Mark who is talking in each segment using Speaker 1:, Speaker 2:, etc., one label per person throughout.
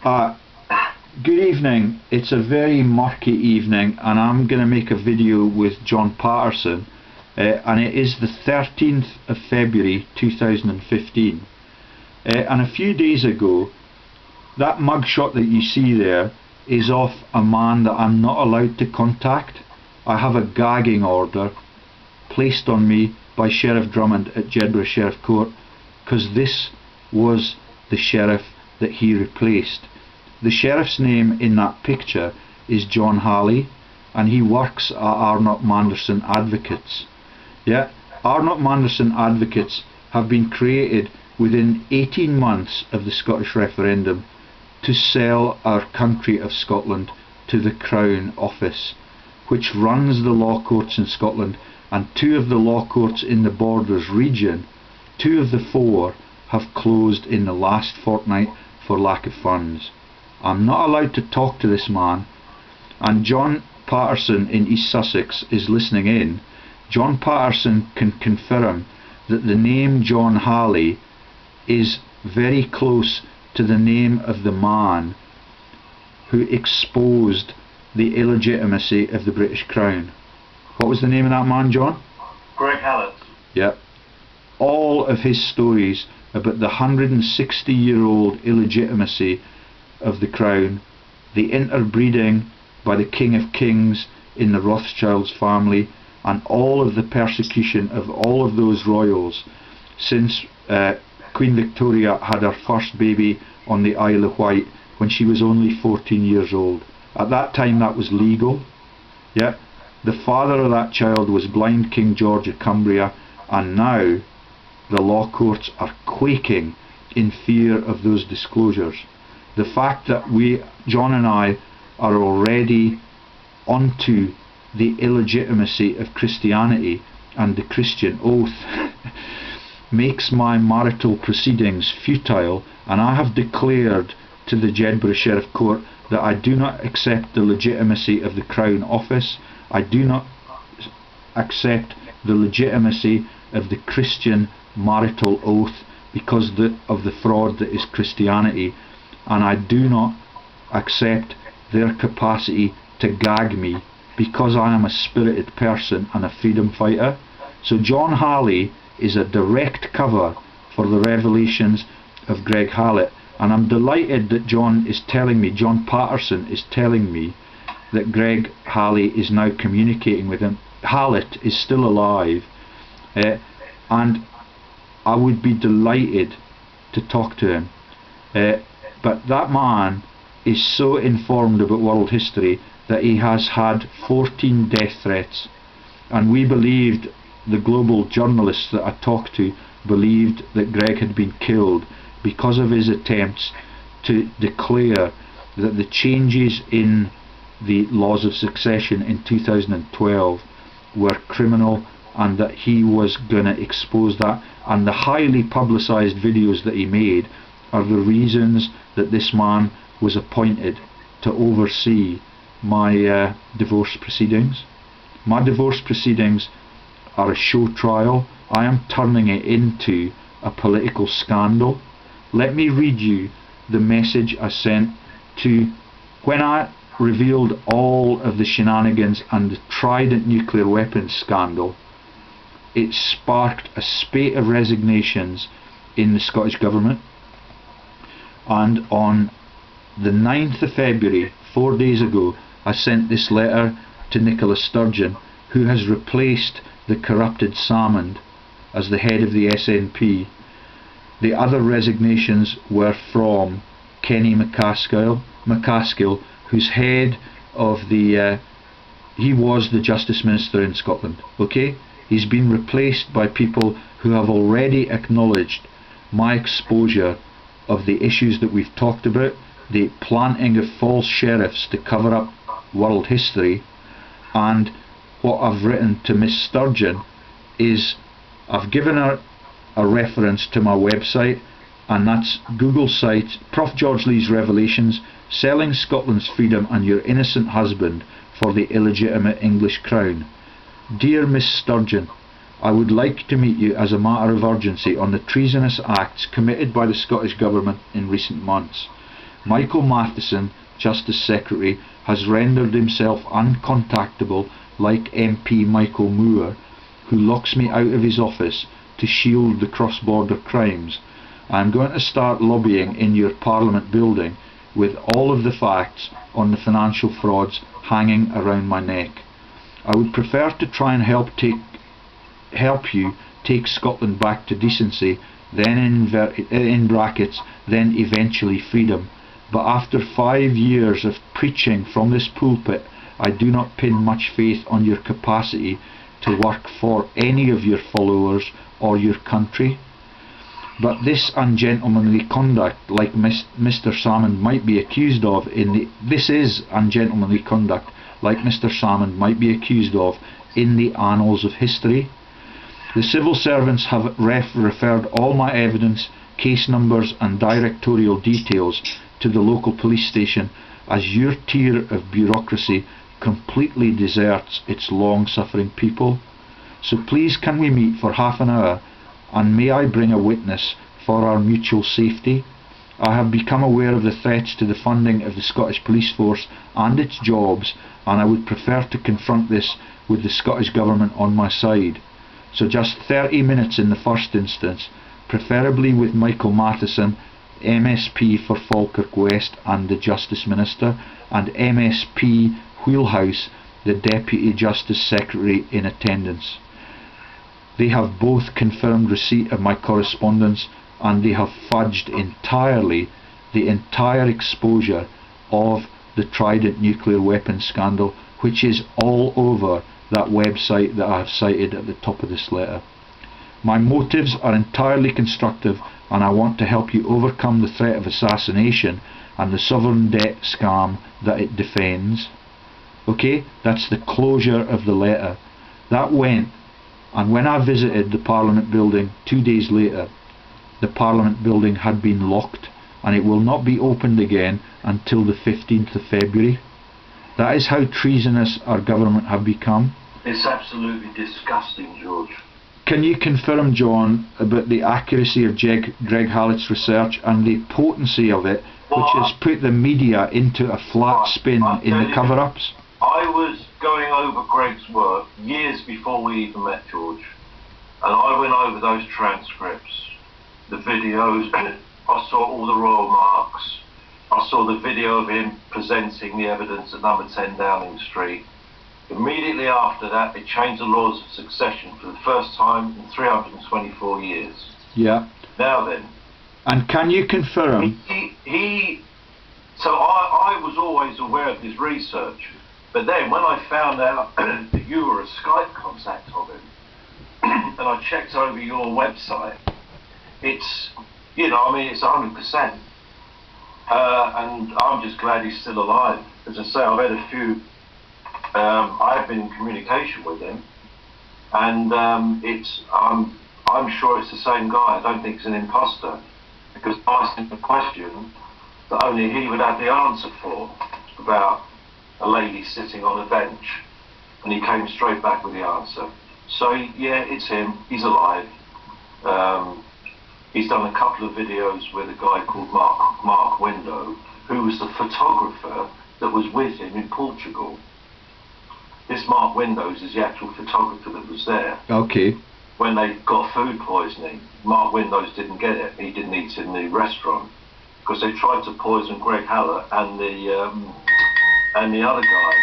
Speaker 1: Uh, Good evening. It's a very murky evening and I'm going to make a video with John Paterson and it is the 13th of February 2015 and a few days ago that mugshot that you see there is of a man that I'm not allowed to contact. I have a gagging order placed on me by Sheriff Drummond at Jedburgh Sheriff Court because this was the sheriff that he replaced. The sheriff's name in that picture is John Halley and he works at Arnot-Manderson Advocates. Yeah, Arnot-Manderson Advocates have been created within 18 months of the Scottish referendum to sell our country of Scotland to the Crown Office, which runs the law courts in Scotland, and two of the law courts in the Borders region, two of the four, have closed in the last fortnight for lack of funds. I'm not allowed to talk to this man, and John Paterson in East Sussex is listening in. John Paterson can confirm that the name John Halley is very close to the name of the man who exposed the illegitimacy of the British Crown. What was the name of that man, John?
Speaker 2: Greg Hallett.
Speaker 1: Yeah. All of his stories about the 160-year-old illegitimacy of the Crown, the interbreeding by the King of Kings in the Rothschilds family, and all of the persecution of all of those royals since Queen Victoria had her first baby on the Isle of Wight when she was only 14 years old. At that time that was legal. Yeah. The father of that child was blind King George of Cumbria, and now the law courts are quaking in fear of those disclosures. The fact that John and I, are already onto the illegitimacy of Christianity and the Christian oath makes my marital proceedings futile, and I have declared to the Jedburgh Sheriff Court that I do not accept the legitimacy of the Crown Office. I do not accept the legitimacy of the Christian marital oath because of the fraud that is Christianity, and I do not accept their capacity to gag me because I am a spirited person and a freedom fighter. So John Halley is a direct cover for the revelations of Greg Hallett, and I'm delighted that John Paterson is telling me that Greg Halley is now communicating with him. Hallett is still alive, and I would be delighted to talk to him. But that man is so informed about world history that he has had 14 death threats, and we believed, the global journalists that I talked to believed, that Greg had been killed because of his attempts to declare that the changes in the laws of succession in 2012 were criminal and that he was going to expose that, and the highly publicised videos that he made are the reasons that this man was appointed to oversee my divorce proceedings. My divorce proceedings are a show trial. I am turning it into a political scandal. Let me read you the message I sent to, when I revealed all of the shenanigans and the Trident nuclear weapons scandal, it sparked a spate of resignations in the Scottish Government. And on the 9th of February, 4 days ago, I sent this letter to Nicola Sturgeon, who has replaced the corrupted Salmond as the head of the SNP. The other resignations were from Kenny MacAskill, who's head of the he was the Justice Minister in Scotland. Okay, he's been replaced by people who have already acknowledged my exposure of the issues that we've talked about, the planting of false sheriffs to cover up world history. And what I've written to Miss Sturgeon is, I've given her a reference to my website, and that's Google site, Prof George Lee's Revelations, Selling Scotland's Freedom and Your Innocent Husband for the Illegitimate English Crown. Dear Miss Sturgeon, I would like to meet you as a matter of urgency on the treasonous acts committed by the Scottish Government in recent months. Michael Matheson, Justice Secretary, has rendered himself uncontactable like MP Michael Moore, who locks me out of his office to shield the cross-border crimes. I am going to start lobbying in your Parliament building with all of the facts on the financial frauds hanging around my neck. I would prefer to try and help you take Scotland back to decency, then in brackets, then eventually freedom. But after 5 years of preaching from this pulpit, I do not pin much faith on your capacity to work for any of your followers or your country. But this ungentlemanly conduct, like Mr. Salmond might be accused of in the annals of history. The civil servants have referred all my evidence, case numbers and directorial details to the local police station, as your tier of bureaucracy completely deserts its long-suffering people. So please can we meet for half an hour, and may I bring a witness for our mutual safety? I have become aware of the threats to the funding of the Scottish Police Force and its jobs, and I would prefer to confront this with the Scottish Government on my side. So just 30 minutes in the first instance, preferably with Michael Matheson, MSP for Falkirk West and the Justice Minister, and MSP Wheelhouse, the Deputy Justice Secretary, in attendance. They have both confirmed receipt of my correspondence, and they have fudged entirely the entire exposure of the Trident nuclear weapons scandal, which is all over that website that I have cited at the top of this letter. My motives are entirely constructive, and I want to help you overcome the threat of assassination and the sovereign debt scam that it defends. Okay, that's the closure of the letter. That went, and when I visited the Parliament building 2 days later, the Parliament building had been locked, and it will not be opened again until the 15th of February. That is how treasonous our government have become.
Speaker 2: It's absolutely disgusting, George.
Speaker 1: Can you confirm, John, about the accuracy of Greg Hallett's research and the potency of it, which has put the media into a flat spin in the cover-ups?
Speaker 2: I was going over Greg's work years before we even met, George, and I went over those transcripts, the videos. I saw all the royal marks. I saw the video of him presenting the evidence at number 10 Downing Street. Immediately after that, they changed the laws of succession for the first time in 324 years.
Speaker 1: Yeah.
Speaker 2: Now then.
Speaker 1: And can you confirm?
Speaker 2: So I was always aware of his research, but then when I found out that you were a Skype contact of him, and I checked over your website, it's, you know, I mean, it's 100%. And I'm just glad he's still alive. As I say, I've had a few, I've been in communication with him, and I'm sure it's the same guy. I don't think he's an imposter, because I asked him a question that only he would have the answer for, about a lady sitting on a bench, and he came straight back with the answer. So yeah, it's him. He's alive. He's done a couple of videos with a guy called Mark Window, who was the photographer that was with him in Portugal. This Mark Windows is the actual photographer that was there.
Speaker 1: Okay.
Speaker 2: When they got food poisoning, Mark Windows didn't get it. He didn't eat in the restaurant because they tried to poison Greg Hallett and the other guy,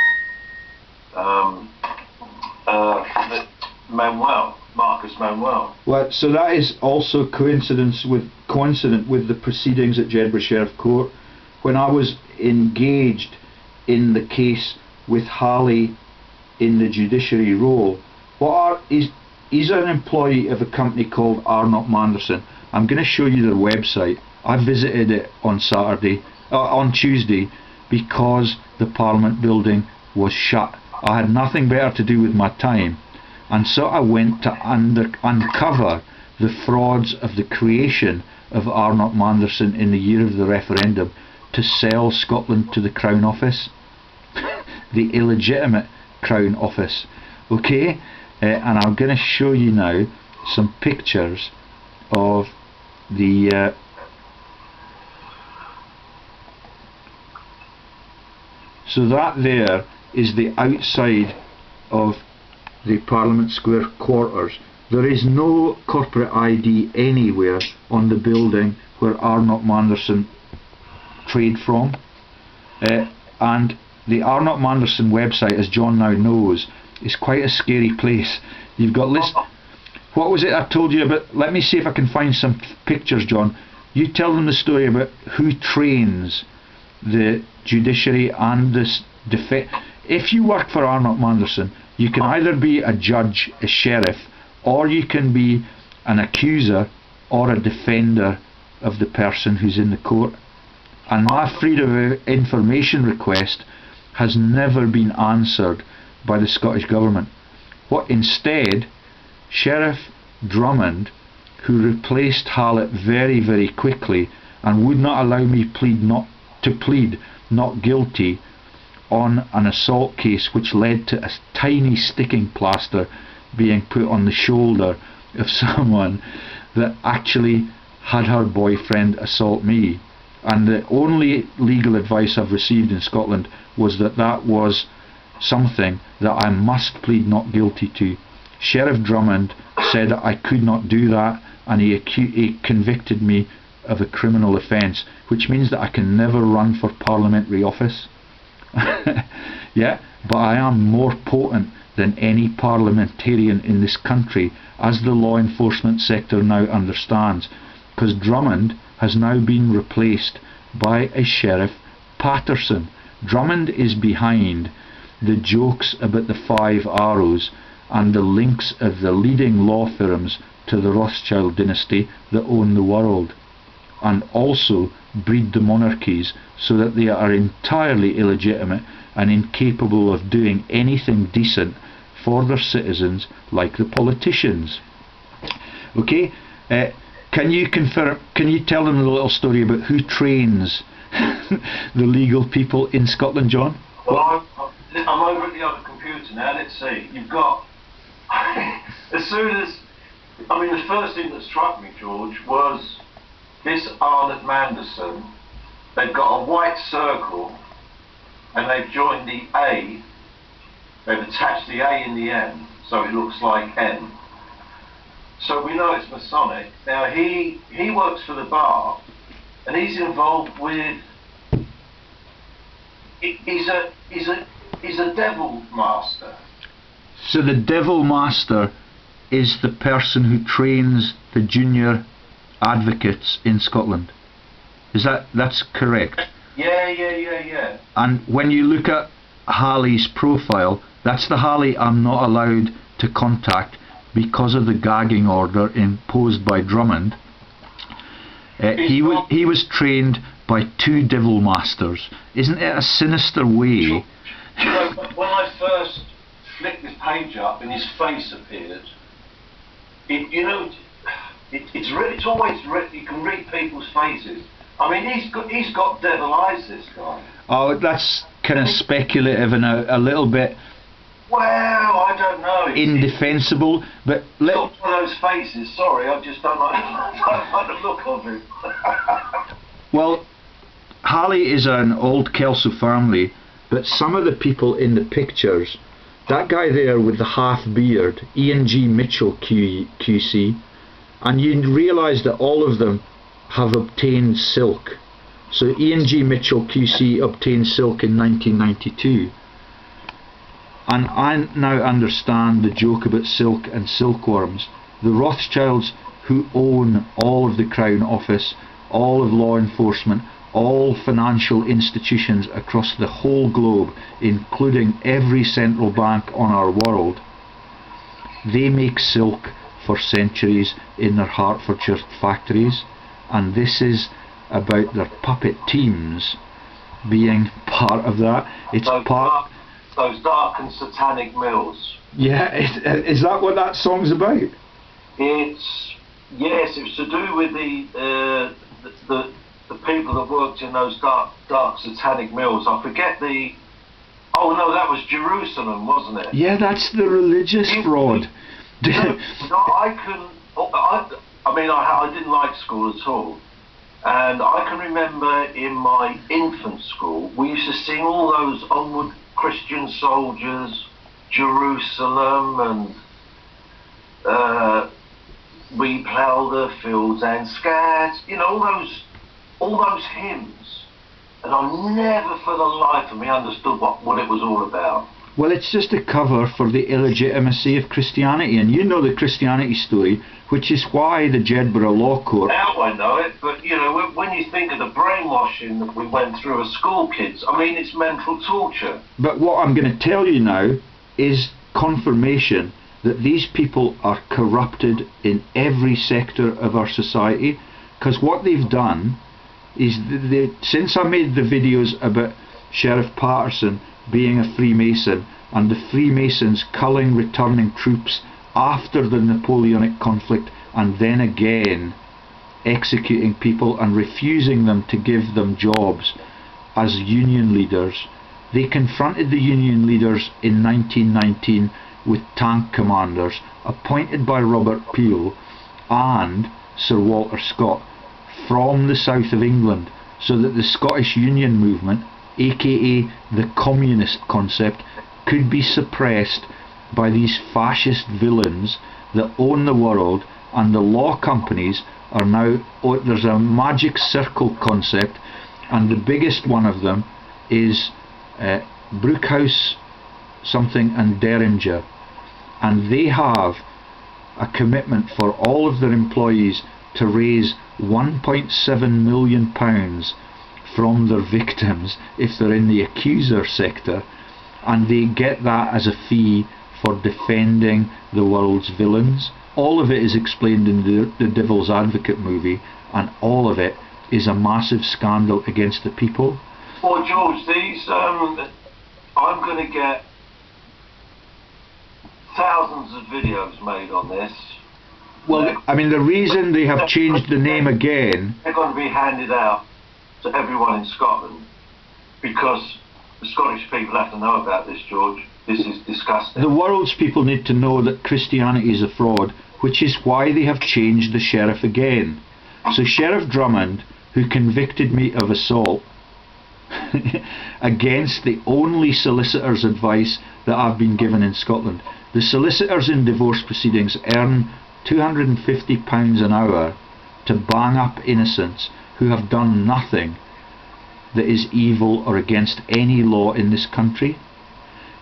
Speaker 2: Marcus Manuel.
Speaker 1: Well, so that is also coincident with the proceedings at Jedburgh Sheriff Court, when I was engaged in the case with Halley in the judiciary role. He's an employee of a company called Arnot-Manderson. I'm going to show you their website. I visited it on Tuesday, because the Parliament building was shut. I had nothing better to do with my time, and so I went to uncover the frauds of the creation of Arnot-Manderson in the year of the referendum to sell Scotland to the Crown Office, the illegitimate Crown Office. Okay, and I'm going to show you now some pictures of the So that there is the outside of the Parliament Square quarters. There is no corporate ID anywhere on the building where Arnot-Manderson trade from. And the Arnot-Manderson website, as John now knows, is quite a scary place. You've got what was it I told you about? Let me see if I can find some pictures, John. You tell them the story about who trains the judiciary and this if you work for Arnot-Manderson, you can either be a judge, a sheriff, or you can be an accuser or a defender of the person who's in the court. And my freedom of information request has never been answered by the Scottish Government. What instead, Sheriff Drummond, who replaced Hallett very, very quickly and would not allow me plead not guilty on an assault case which led to a tiny sticking plaster being put on the shoulder of someone that actually had her boyfriend assault me. And the only legal advice I've received in Scotland was that that was something that I must plead not guilty to. Sheriff Drummond said that I could not do that, and he convicted me of a criminal offence, which means that I can never run for parliamentary office. Yeah, but I am more potent than any parliamentarian in this country, as the law enforcement sector now understands, because Drummond has now been replaced by a Sheriff Paterson. Drummond is behind the jokes about the 5 arrows and the links of the leading law firms to the Rothschild dynasty that own the world, and also breed the monarchies so that they are entirely illegitimate and incapable of doing anything decent for their citizens like the politicians. Okay, can you tell them a little story about who trains the legal people in Scotland, John?
Speaker 2: Well, I'm over at the other computer now. Let's see. You've got as soon as the first thing that struck me, George, was this Arnot-Manderson. They've got a white circle and they've joined the A. They've attached the A in the end, so it looks like N. So we know it's Masonic. Now he works for the bar, and he's involved with. He's a devil master.
Speaker 1: So the devil master is the person who trains the junior advocates in Scotland. That's correct?
Speaker 2: Yeah.
Speaker 1: And when you look at Halley's profile, that's the Halley I'm not allowed to contact because of the gagging order imposed by Drummond. He was trained by 2 devil masters. Isn't it a sinister way?
Speaker 2: When I first flicked this page up and his face appeared, it's always you can read people's faces. He's got devil eyes, this guy.
Speaker 1: Oh, that's kind of speculative and a little bit.
Speaker 2: Well, I don't know.
Speaker 1: Indefensible, but
Speaker 2: it's got one of those faces. Sorry, I just don't like the look of him.
Speaker 1: Well, Halley is an old Kelso family, but some of the people in the pictures, that guy there with the half beard, Ian G. Mitchell QC, and you realise that all of them have obtained silk. So Ian G. Mitchell QC obtained silk in 1992. And I now understand the joke about silk and silkworms. The Rothschilds, who own all of the Crown Office, all of law enforcement, all financial institutions across the whole globe, including every central bank on our world, they make silk for centuries in their Hertfordshire factories, and this is about their puppet teams being part of that. It's
Speaker 2: those dark and satanic mills.
Speaker 1: Yeah, is that what that song's about?
Speaker 2: Yes, it's to do with the people that worked in those dark satanic mills. I forget the. Oh no, that was Jerusalem, wasn't it?
Speaker 1: Yeah, that's the religious fraud.
Speaker 2: I didn't like school at all, And I can remember in my infant school, we used to sing all those Onward Christian Soldiers, Jerusalem, and We Plough the Fields and Scads, you know, all those hymns. And I never for the life of me understood what it was all about.
Speaker 1: Well, it's just a cover for the illegitimacy of Christianity, and you know the Christianity story, which is why the Jedburgh Law Court...
Speaker 2: Now I know it, but you know, when you think of the brainwashing that we went through as school kids, I mean, it's mental torture.
Speaker 1: But what I'm going to tell you now is confirmation that these people are corrupted in every sector of our society, because what they've done is, since I made the videos about Sheriff Paterson being a Freemason and the Freemasons culling returning troops after the Napoleonic conflict and then again executing people and refusing them to give them jobs as union leaders, they confronted the union leaders in 1919 with tank commanders appointed by Robert Peel and Sir Walter Scott from the south of England, so that the Scottish Union movement, aka the communist concept, could be suppressed by these fascist villains that own the world. And the law companies are now, there's a magic circle concept, and the biggest one of them is Brookhouse something and Derringer, and they have a commitment for all of their employees to raise £1.7 million from their victims if they're in the accuser sector, and they get that as a fee for defending the world's villains. All of it is explained in the Devil's Advocate movie, and all of it is a massive scandal against the people.
Speaker 2: Well, George, these I'm going to get thousands of videos made on this.
Speaker 1: Well, I mean, the reason they have changed the name again...
Speaker 2: They're going to be handed out to everyone in Scotland, because the Scottish people have to know about this, George. This is disgusting.
Speaker 1: The world's people need to know that Christianity is a fraud, which is why they have changed the sheriff again. So Sheriff Drummond, who convicted me of assault against the only solicitor's advice that I've been given in Scotland. The solicitors in divorce proceedings earn £250 an hour to bang up innocents who have done nothing that is evil or against any law in this country.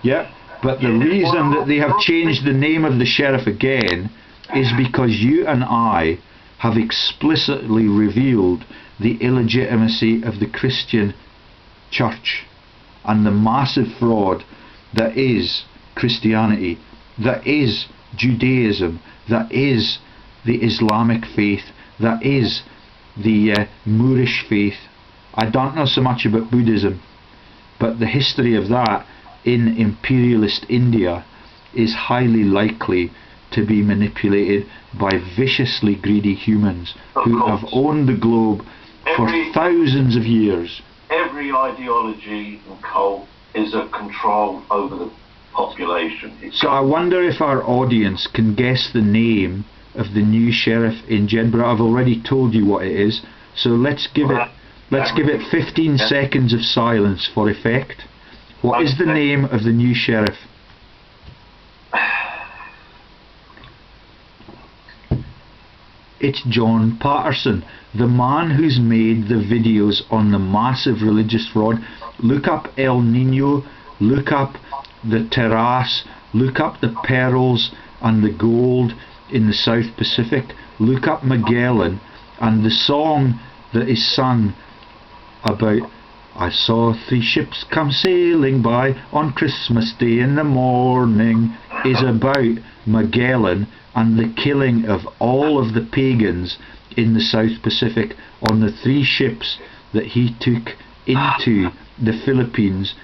Speaker 1: Yeah, but the reason that they have changed the name of the sheriff again is because you and I have explicitly revealed the illegitimacy of the Christian church and the massive fraud that is Christianity, that is Judaism, that is the Islamic faith, that is the Moorish faith. I don't know so much about Buddhism, but the history of that in imperialist India is highly likely to be manipulated by viciously greedy humans who have owned the globe for thousands of years.
Speaker 2: Every ideology and cult is a control over the population.
Speaker 1: So I wonder if our audience can guess the name of the new sheriff in Jedburgh. I've already told you what it is, so let's give it 15 seconds of silence for effect. What is the name of the new sheriff? It's John Paterson, the man who's made the videos on the massive religious fraud. Look up El Nino, look up the Terrace, look up the pearls and the gold in the South Pacific, look up Magellan and the song that is sung about I saw 3 ships come sailing by on Christmas Day in the morning is about Magellan and the killing of all of the pagans in the South Pacific on the 3 ships that he took into the Philippines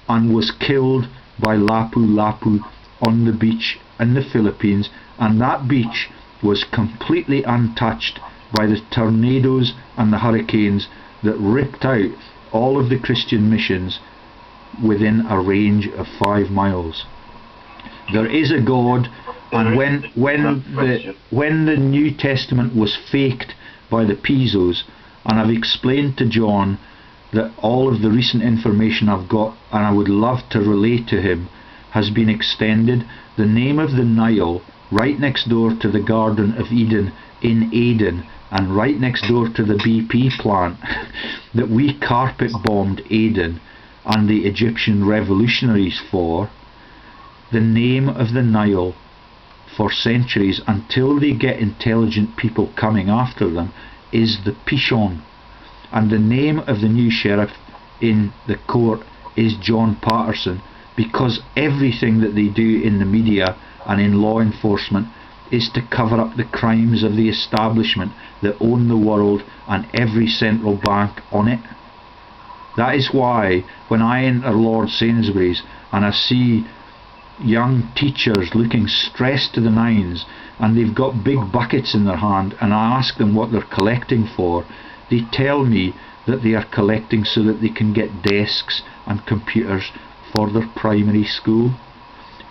Speaker 1: and was killed by Lapu-Lapu on the beach in the Philippines, and that beach was completely untouched by the tornadoes and the hurricanes that ripped out all of the Christian missions within a range of 5 miles. There is a God, and when the New Testament was faked by the Pisos And I've explained to John that all of the recent information I've got, and I would love to relay to him, has been extended. The name of the Nile, right next door to the Garden of Eden in Aden, and right next door to the BP plant that we carpet bombed Aden and the Egyptian revolutionaries for, the name of the Nile for centuries, until they get intelligent people coming after them, is the Pishon. And the name of the new sheriff in the court is John Paterson, because everything that they do in the media and in law enforcement is to cover up the crimes of the establishment that own the world and every central bank on it. That is why when I enter Lord Sainsbury's and I see young teachers looking stressed to the nines and they've got big buckets in their hand, and I ask them what they're collecting for, they tell me that they are collecting so that they can get desks and computers for their primary school.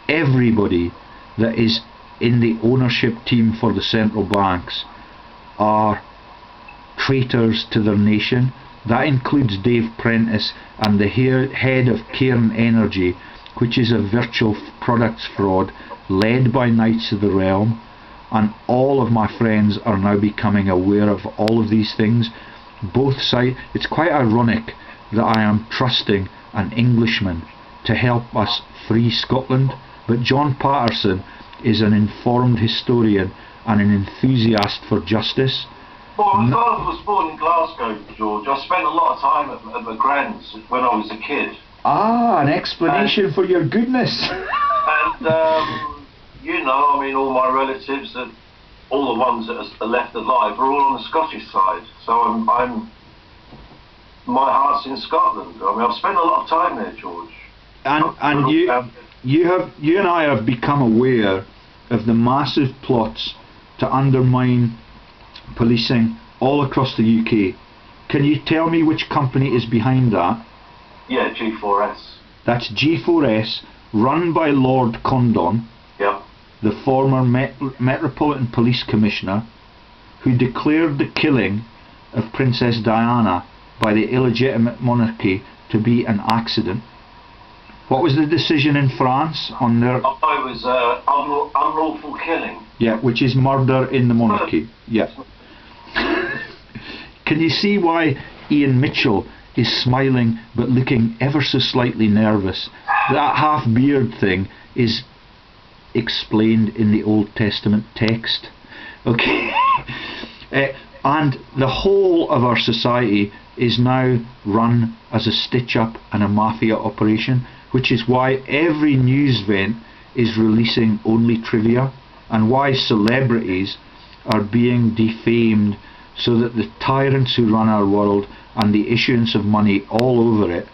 Speaker 1: Everybody that is in the ownership team for the central banks are traitors to their nation. That includes Dave Prentice and the head of Cairn Energy, which is a virtual products fraud led by Knights of the Realm. And all of my friends are now becoming aware of all of these things. Both sides. It's quite ironic that I am trusting an Englishman to help us free Scotland, but John Paterson is an informed historian and an enthusiast for justice.
Speaker 2: Well, my father was born in Glasgow, George. I spent a lot of time at my grand's when I was a kid.
Speaker 1: Ah, an explanation for your goodness.
Speaker 2: And you know, I mean, all my relatives, all the ones that are left alive, are all on the Scottish side. So I'm my heart's in Scotland. I mean, I've spent a lot of time there, George.
Speaker 1: And you and I have become aware of the massive plots to undermine policing all across the UK. Can you tell me which company is behind that?
Speaker 2: Yeah, G4S.
Speaker 1: That's G4S, run by Lord Condon,
Speaker 2: yeah,
Speaker 1: the former Metropolitan Police Commissioner, who declared the killing of Princess Diana by the illegitimate monarchy to be an accident. What was the decision in France on their...
Speaker 2: Oh, it was unlawful killing.
Speaker 1: Yeah, which is murder in the monarchy. Yeah. Can you see why Ian Mitchell is smiling but looking ever so slightly nervous? That half beard thing is explained in the Old Testament text. Okay. And the whole of our society is now run as a stitch-up and a mafia operation, which is why every news vent is releasing only trivia, and why celebrities are being defamed so that the tyrants who run our world and the issuance of money all over it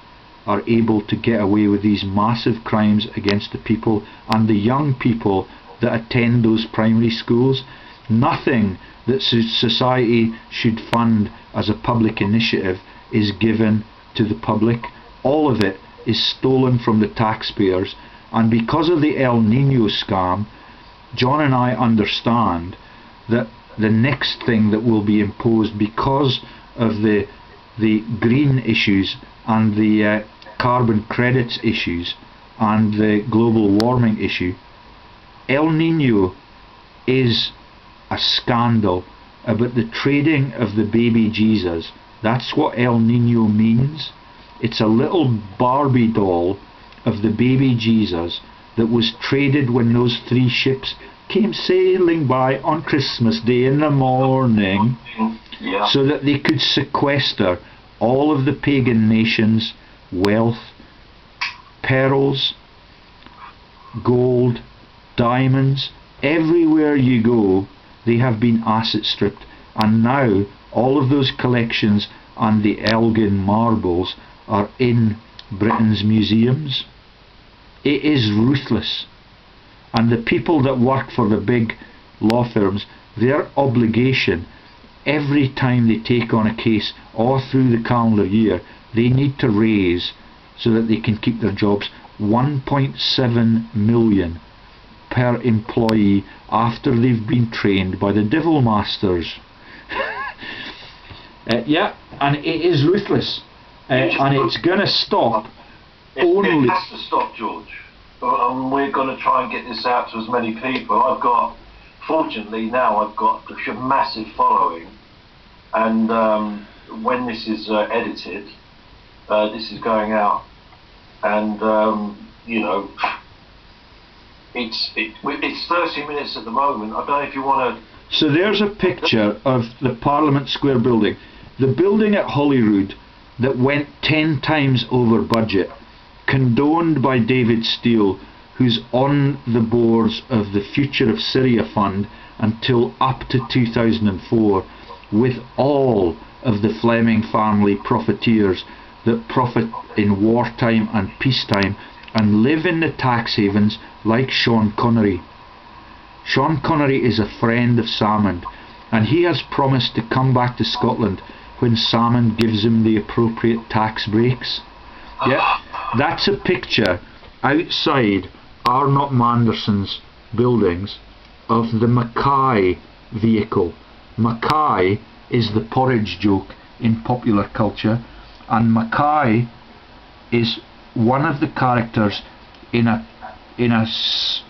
Speaker 1: are able to get away with these massive crimes against the people and the young people that attend those primary schools. Nothing that society should fund as a public initiative is given to the public. All of it is stolen from the taxpayers, and because of the El Nino scam, John and I understand that the next thing that will be imposed because of the green issues and the carbon credits issues and the global warming issue, El Nino is a scandal about the trading of the baby Jesus. That's what El Nino means. It's a little Barbie doll of the baby Jesus that was traded when those 3 ships came sailing by on Christmas Day in the morning,
Speaker 2: yeah,
Speaker 1: so that they could sequester all of the pagan nations' wealth, pearls, gold, diamonds. Everywhere you go, they have been asset stripped, and now all of those collections and the Elgin marbles are in Britain's museums. It is ruthless, and the people that work for the big law firms, their obligation every time they take on a case or through the calendar year, they need to raise, so that they can keep their jobs, 1.7 million per employee after they've been trained by the Devil Masters. Yeah, and it is ruthless, and it's going to stop only...
Speaker 2: It has to stop, George. We're going to try and get this out to as many people. Fortunately now I've got a massive following, and when this is edited, this is going out, and you know, it's 30 minutes at the moment. I don't know if you want to...
Speaker 1: So there's a picture of the Parliament Square building, the building at Holyrood that went 10 times over budget, condoned by David Steele, who's on the boards of the Future of Syria Fund until up to 2004, with all of the Fleming family profiteers that profit in wartime and peacetime and live in the tax havens like Sean Connery. Sean Connery is a friend of Salmond, and he has promised to come back to Scotland when Salmond gives him the appropriate tax breaks. Yeah, that's a picture outside Arnot-Manderson's buildings of the Mackay vehicle. Mackay is the porridge joke in popular culture, and Mackay is one of the characters in a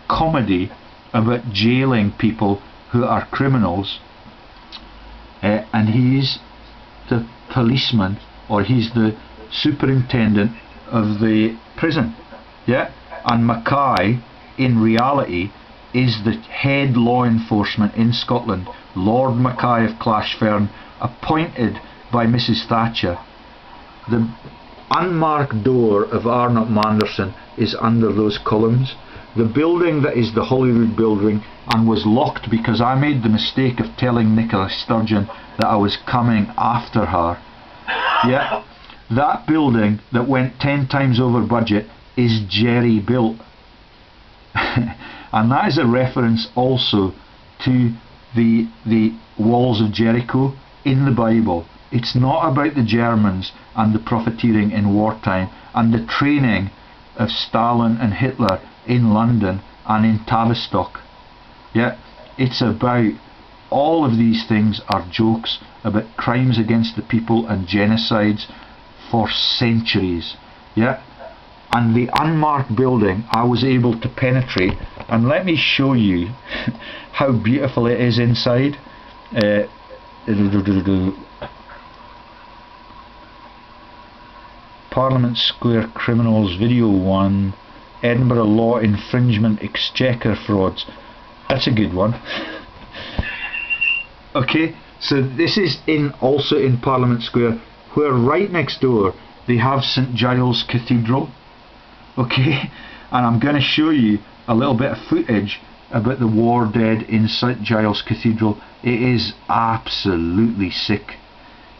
Speaker 1: comedy about jailing people who are criminals, and he's the policeman, or he's the superintendent of the prison. Yeah, and Mackay in reality is the head law enforcement in Scotland, Lord Mackay of Clashfern, appointed by Mrs. Thatcher. The unmarked door of Arnot-Manderson is under those columns. The building that is the Holyrood building and was locked because I made the mistake of telling Nicola Sturgeon that I was coming after her. Yeah, that building that went 10 times over budget is Jerry built. And that is a reference also to the walls of Jericho in the Bible. It's not about the Germans and the profiteering in wartime and the training of Stalin and Hitler in London and in Tavistock. Yeah, it's about all of these things are jokes about crimes against the people and genocides for centuries. Yeah, and the unmarked building I was able to penetrate, and let me show you how beautiful it is inside. Parliament Square Criminals Video 1, Edinburgh Law Infringement Exchequer Frauds. That's a good one. Okay, so this is also in Parliament Square, where right next door they have St Giles Cathedral. Okay, and I'm going to show you a little bit of footage about the war dead in St Giles Cathedral. It is absolutely sick.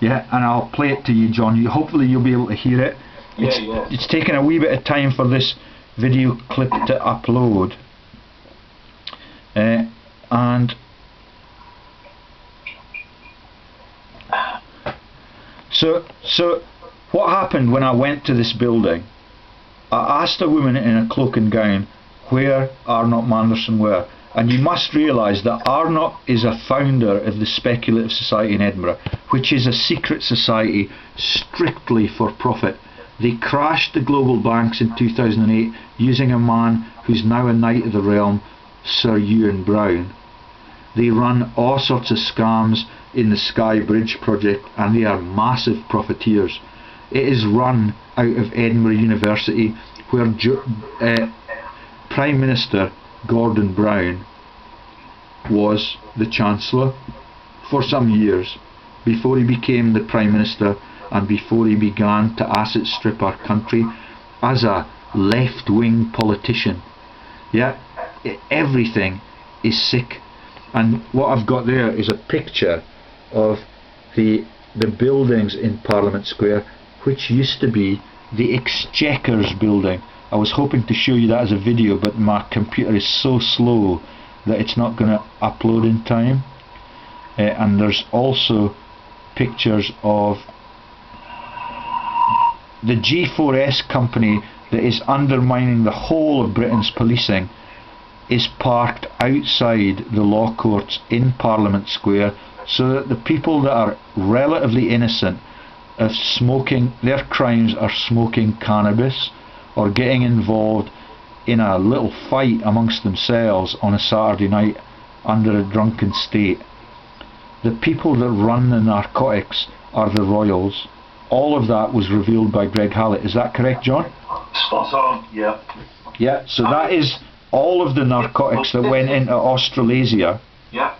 Speaker 1: Yeah, and I'll play it to you, John. Hopefully you'll be able to hear it. It's taken a wee bit of time for this video clip to upload. And so what happened when I went to this building? I asked a woman in a cloak and gown where Arnot-Manderson were, and you must realise that Arnot is a founder of the Speculative Society in Edinburgh, which is a secret society strictly for profit. They crashed the global banks in 2008 using a man who's now a Knight of the Realm, Sir Ewan Brown. They run all sorts of scams in the Skye Bridge project, and they are massive profiteers. It is run out of Edinburgh University, where Prime Minister Gordon Brown was the Chancellor for some years before he became the Prime Minister and before he began to asset strip our country as a left-wing politician. Yeah, everything is sick. And what I've got there is a picture of the buildings in Parliament Square, which used to be the Exchequers building. I was hoping to show you that as a video, but my computer is so slow that it's not going to upload in time. And there's also pictures of the G4S company that is undermining the whole of Britain's policing, is parked outside the law courts in Parliament Square so that the people that are relatively innocent of smoking, their crimes are smoking cannabis or getting involved in a little fight amongst themselves on a Saturday night under a drunken state. The people that run the narcotics are the royals. All of that was revealed by Greg Hallett. Is that correct, John?
Speaker 2: Spot on, yeah.
Speaker 1: Yeah, so that is all of the narcotics that went into Australasia.
Speaker 2: Yeah.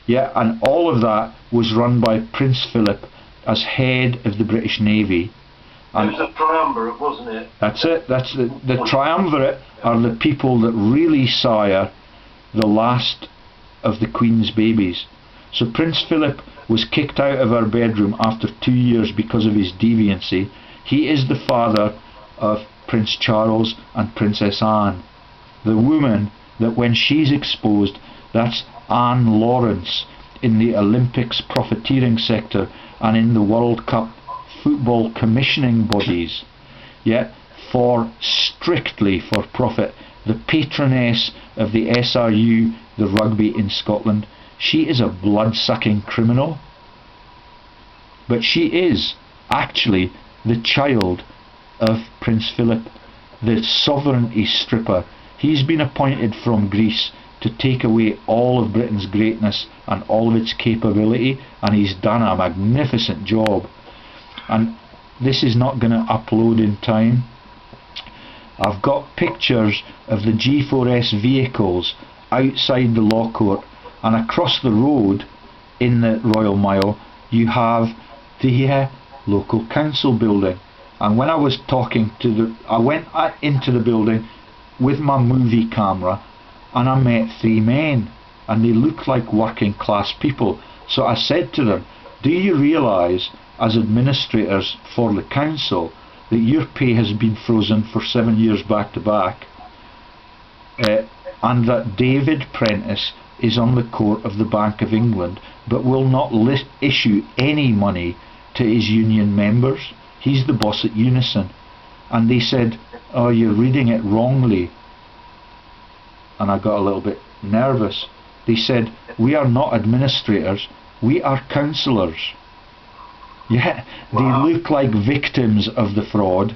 Speaker 1: Yeah, and all of that was run by Prince Philip as head of the British Navy. And
Speaker 2: it was a triumvirate, wasn't it?
Speaker 1: That's it. That's the triumvirate are the people that really sire the last of the Queen's babies. So Prince Philip was kicked out of our bedroom after 2 years because of his deviancy. He is the father of Prince Charles and Princess Anne. The woman that when she's exposed, that's Anne Lawrence in the Olympics profiteering sector and in the World Cup football commissioning bodies, yet strictly for profit. The patroness of the SRU, the rugby in Scotland, she is a blood-sucking criminal, but she is actually the child of Prince Philip, the sovereignty stripper. He's been appointed from Greece to take away all of Britain's greatness and all of its capability, and he's done a magnificent job. And this is not going to upload in time. I've got pictures of the G4S vehicles outside the Law Court, and across the road in the Royal Mile you have the local council building. And when I was talking to I went into the building with my movie camera, and I met 3 men, and they looked like working class people. So I said to them, do you realise as administrators for the council that your pay has been frozen for 7 years back to back, and that David Prentice is on the court of the Bank of England but will not issue any money to his union members? He's the boss at Unison. And they said, oh, you're reading it wrongly. And I got a little bit nervous. They said, we are not administrators, we are councillors. Yeah, wow. They look like victims of the fraud.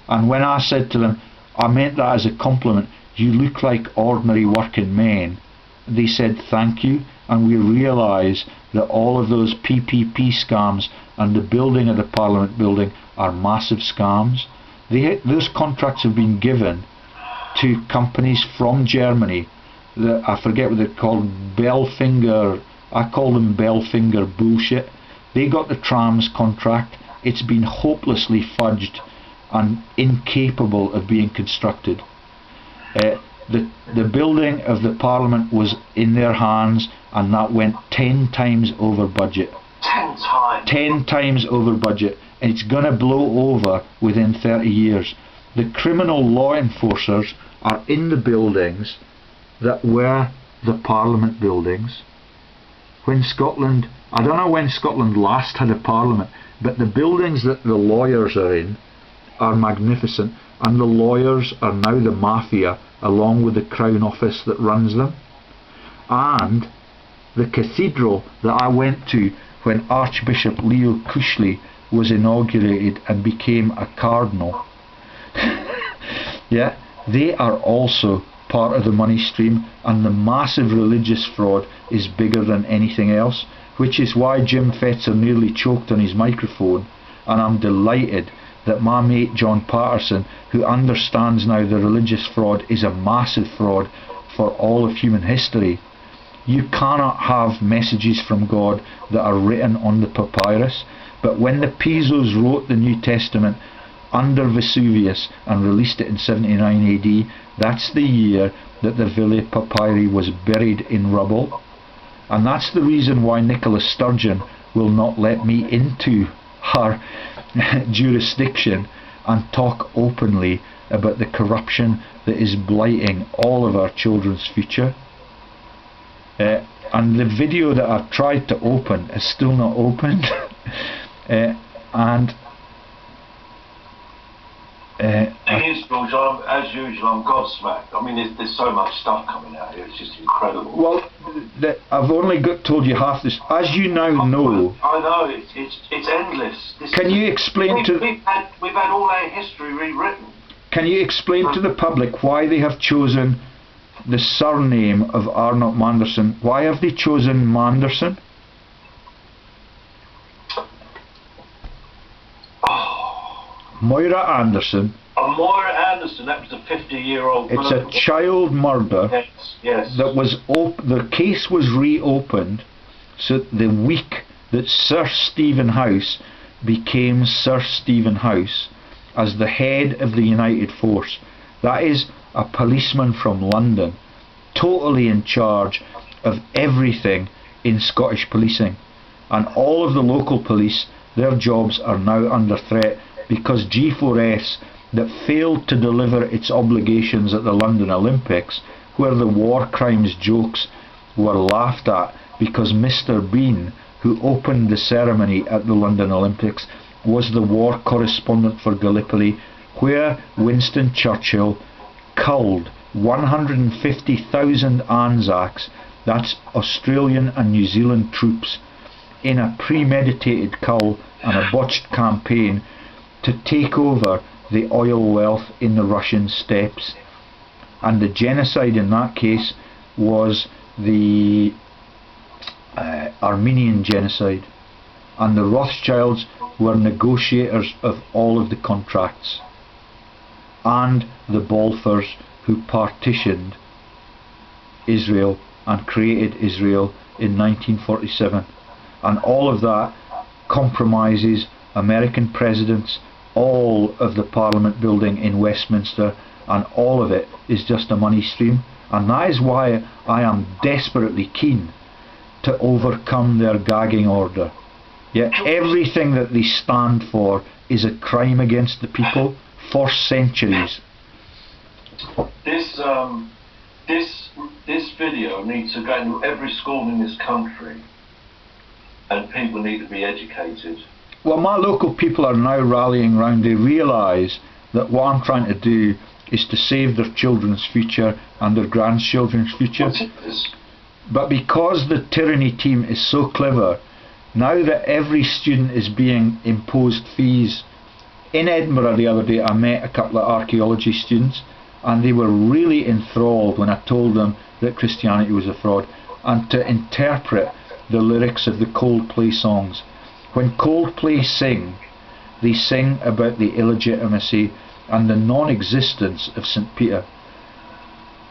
Speaker 1: And when I said to them, I meant that as a compliment, you look like ordinary working men, they said thank you, and we realise that all of those PPP scams and the building of the Parliament building are massive scams. Those contracts have been given to companies from Germany, I forget what they're called, Bellfinger, I call them Bellfinger bullshit. They got the trams contract. It's been hopelessly fudged and incapable of being constructed. The building of the Parliament was in their hands, and that went 10 times over budget.
Speaker 2: 10 times?
Speaker 1: 10 times over budget, and it's going to blow over within 30 years. The criminal law enforcers are in the buildings that were the Parliament buildings. When Scotland, I don't know when Scotland last had a Parliament, but the buildings that the lawyers are in are magnificent, and the lawyers are now the mafia along with the Crown Office that runs them. And the cathedral that I went to when Archbishop Leo Cushley was inaugurated and became a cardinal, yeah, they are also part of the money stream, and the massive religious fraud is bigger than anything else, which is why Jim Fetzer nearly choked on his microphone. And I'm delighted that my mate John Patersons, who understands now the religious fraud is a massive fraud for all of human history. You cannot have messages from God that are written on the papyrus, but when the Pisos wrote the New Testament under Vesuvius and released it in 79 AD, that's the year that the Villa Papyri was buried in rubble. And that's the reason why Nicola Sturgeon will not let me into her jurisdiction and talk openly about the corruption that is blighting all of our children's future. And the video that I've tried to open is still not opened.
Speaker 2: Thing is, George, as usual, I'm gobsmacked. I mean, there's so much stuff coming out here, it's just incredible.
Speaker 1: Well, I've only told you half this. As you now know,
Speaker 2: I know it's endless.
Speaker 1: Can you explain
Speaker 2: we've had all our history rewritten.
Speaker 1: Can you explain to the public why they have chosen the surname of Arnot-Manderson? Why have they chosen Manderson? Moira Anderson.
Speaker 2: Moira Anderson, that was a 50-year-old
Speaker 1: It's a child murder.
Speaker 2: Yes.
Speaker 1: That was the case was reopened, so the week that Sir Stephen House became Sir Stephen House as the head of the United Force. That is a policeman from London, totally in charge of everything in Scottish policing, and all of the local police, their jobs are now under threat because G4S, that failed to deliver its obligations at the London Olympics, where the war crimes jokes were laughed at because Mr. Bean, who opened the ceremony at the London Olympics, was the war correspondent for Gallipoli, where Winston Churchill culled 150,000 Anzacs, that's Australian and New Zealand troops, in a premeditated cull and a botched campaign to take over the oil wealth in the Russian steppes. And the genocide in that case was the Armenian genocide, and the Rothschilds were negotiators of all of the contracts, and the Balfours, who partitioned Israel and created Israel in 1947, and all of that compromises American presidents, all of the Parliament building in Westminster, and all of it is just a money stream. And that is why I am desperately keen to overcome their gagging order. Yet everything that they stand for is a crime against the people for centuries.
Speaker 2: This video needs to go into every school in this country, and people need to be educated.
Speaker 1: Well, my local people are now rallying round. They realise that what I'm trying to do is to save their children's future and their grandchildren's future. But because the tyranny team is so clever, now that every student is being imposed fees. In Edinburgh the other day I met a couple of archaeology students, and they were really enthralled when I told them that Christianity was a fraud, and to interpret the lyrics of the Coldplay songs. When Coldplay sing, they sing about the illegitimacy and the non-existence of St. Peter.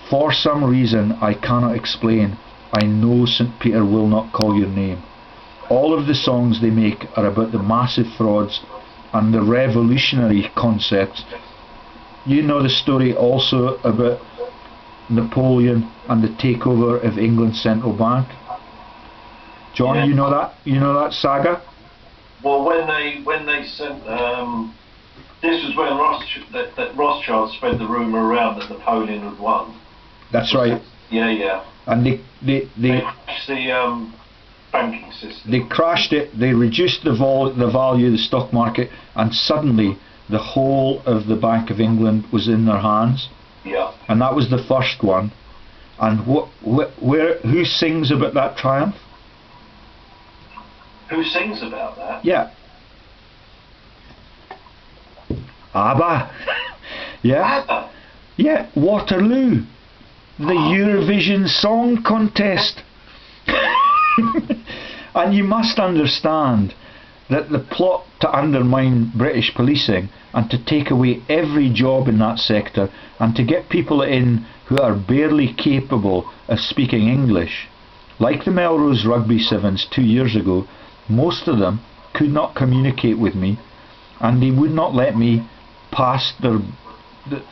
Speaker 1: For some reason I cannot explain, I know St. Peter will not call your name. All of the songs they make are about the massive frauds and the revolutionary concepts. You know the story also about Napoleon and the takeover of England's central bank. John, yeah. You know that saga?
Speaker 2: Well, when they sent this was when Rothschild spread the rumour around that Napoleon had won.
Speaker 1: That's right.
Speaker 2: Yeah.
Speaker 1: And they
Speaker 2: crashed the banking system.
Speaker 1: They crashed it. They reduced the value of the stock market, and suddenly the whole of the Bank of England was in their hands.
Speaker 2: Yeah.
Speaker 1: And that was the first one. And who sings about that triumph?
Speaker 2: Who sings about that?
Speaker 1: Yeah. ABBA. Yeah.
Speaker 2: ABBA.
Speaker 1: Yeah. Waterloo. The Eurovision Song Contest. And you must understand that the plot to undermine British policing and to take away every job in that sector and to get people in who are barely capable of speaking English, like the Melrose Rugby Sevens 2 years ago, most of them could not communicate with me, and they would not let me pass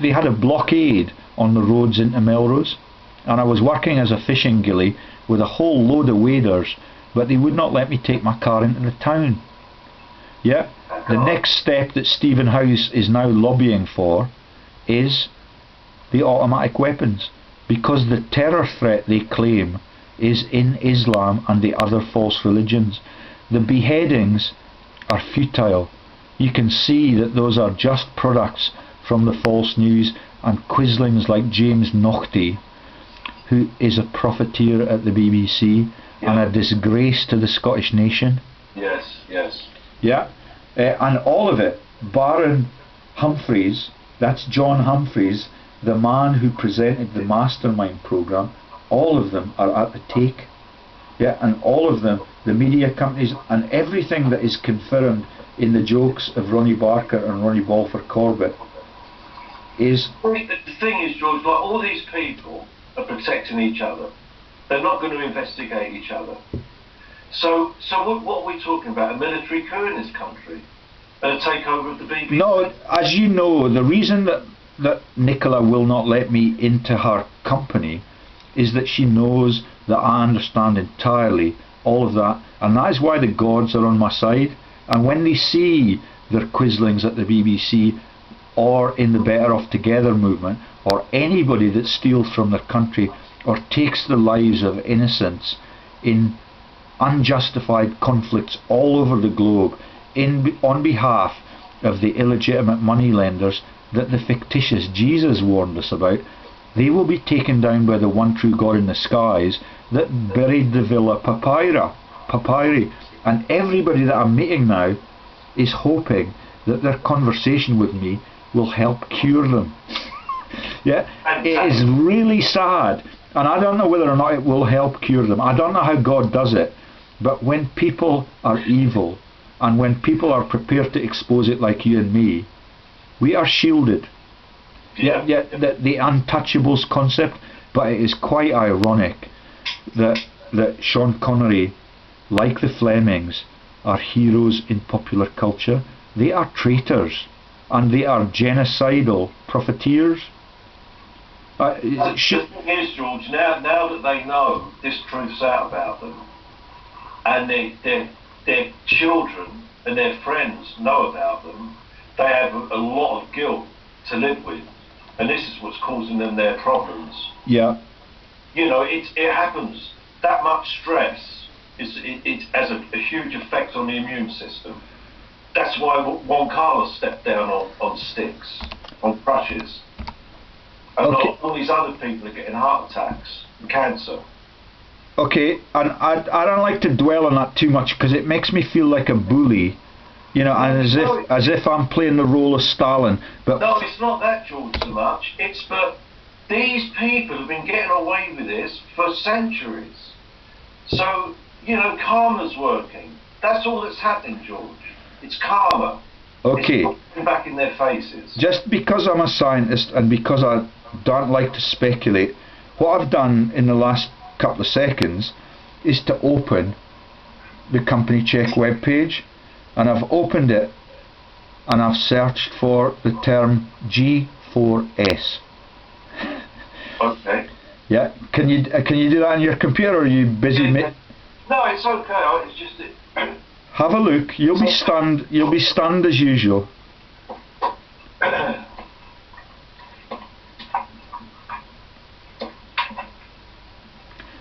Speaker 1: they had a blockade on the roads into Melrose, and I was working as a fishing gilly with a whole load of waders, but they would not let me take my car into the town. Yeah, the next step that Stephen House is now lobbying for is the automatic weapons, because the terror threat they claim is in Islam and the other false religions. The beheadings are futile. You can see that those are just products from the false news and quislings like James Naughtie, who is a profiteer at the BBC and a disgrace to the Scottish nation.
Speaker 2: Yes, yes.
Speaker 1: Yeah, and all of it, Baron Humphreys, that's John Humphreys, the man who presented the Mastermind programme, all of them are at the take. Yeah, and all of them, the media companies, and everything that is confirmed in the jokes of Ronnie Barker and Ronnie Balfour Corbett is...
Speaker 2: The thing is, George, like, all these people are protecting each other. They're not going to investigate each other. So what are we talking about? A military coup in this country? And a takeover of the BBC?
Speaker 1: No, as you know, the reason that Nicola will not let me into her company is that she knows that I understand entirely all of that, and that is why the gods are on my side. And when they see their quislings at the BBC or in the Better Off Together movement, or anybody that steals from their country or takes the lives of innocents in unjustified conflicts all over the globe on behalf of the illegitimate moneylenders that the fictitious Jesus warned us about, they will be taken down by the one true God in the skies that buried the Villa Papyri. And everybody that I'm meeting now is hoping that their conversation with me will help cure them. Yeah, it is really sad, and I don't know whether or not it will help cure them. I don't know how God does it, but when people are evil and when people are prepared to expose it like you and me, we are shielded. Yeah, the untouchables concept. But it is quite ironic that Sean Connery, like the Flemings, are heroes in popular culture. They are traitors, and they are genocidal profiteers.
Speaker 2: The thing is, George, now that they know this truth's out about them, and their children and their friends know about them, they have a lot of guilt to live with, and this is what's causing them their problems.
Speaker 1: Yeah.
Speaker 2: You know, it happens. That much stress it has a huge effect on the immune system. That's why Juan Carlos stepped down on sticks, on crutches. And all these other people are getting heart attacks and cancer.
Speaker 1: Okay, and I don't like to dwell on that too much because it makes me feel like a bully, you know, and as if I'm playing the role of Stalin. But
Speaker 2: no, it's not that, George, so much. It's that these people have been getting away with this for centuries. So, you know, karma's working. That's all that's happening, George. It's karma.
Speaker 1: Okay.
Speaker 2: It's back in their faces.
Speaker 1: Just because I'm a scientist and because I don't like to speculate, what I've done in the last couple of seconds is to open the Company Check webpage, and I've opened it and I've searched for the term G4S.
Speaker 2: Okay.
Speaker 1: Yeah. Can you do that on your computer, or are you busy?
Speaker 2: No, it's okay. It's just
Speaker 1: have a look. You'll be stunned. You'll be stunned as usual.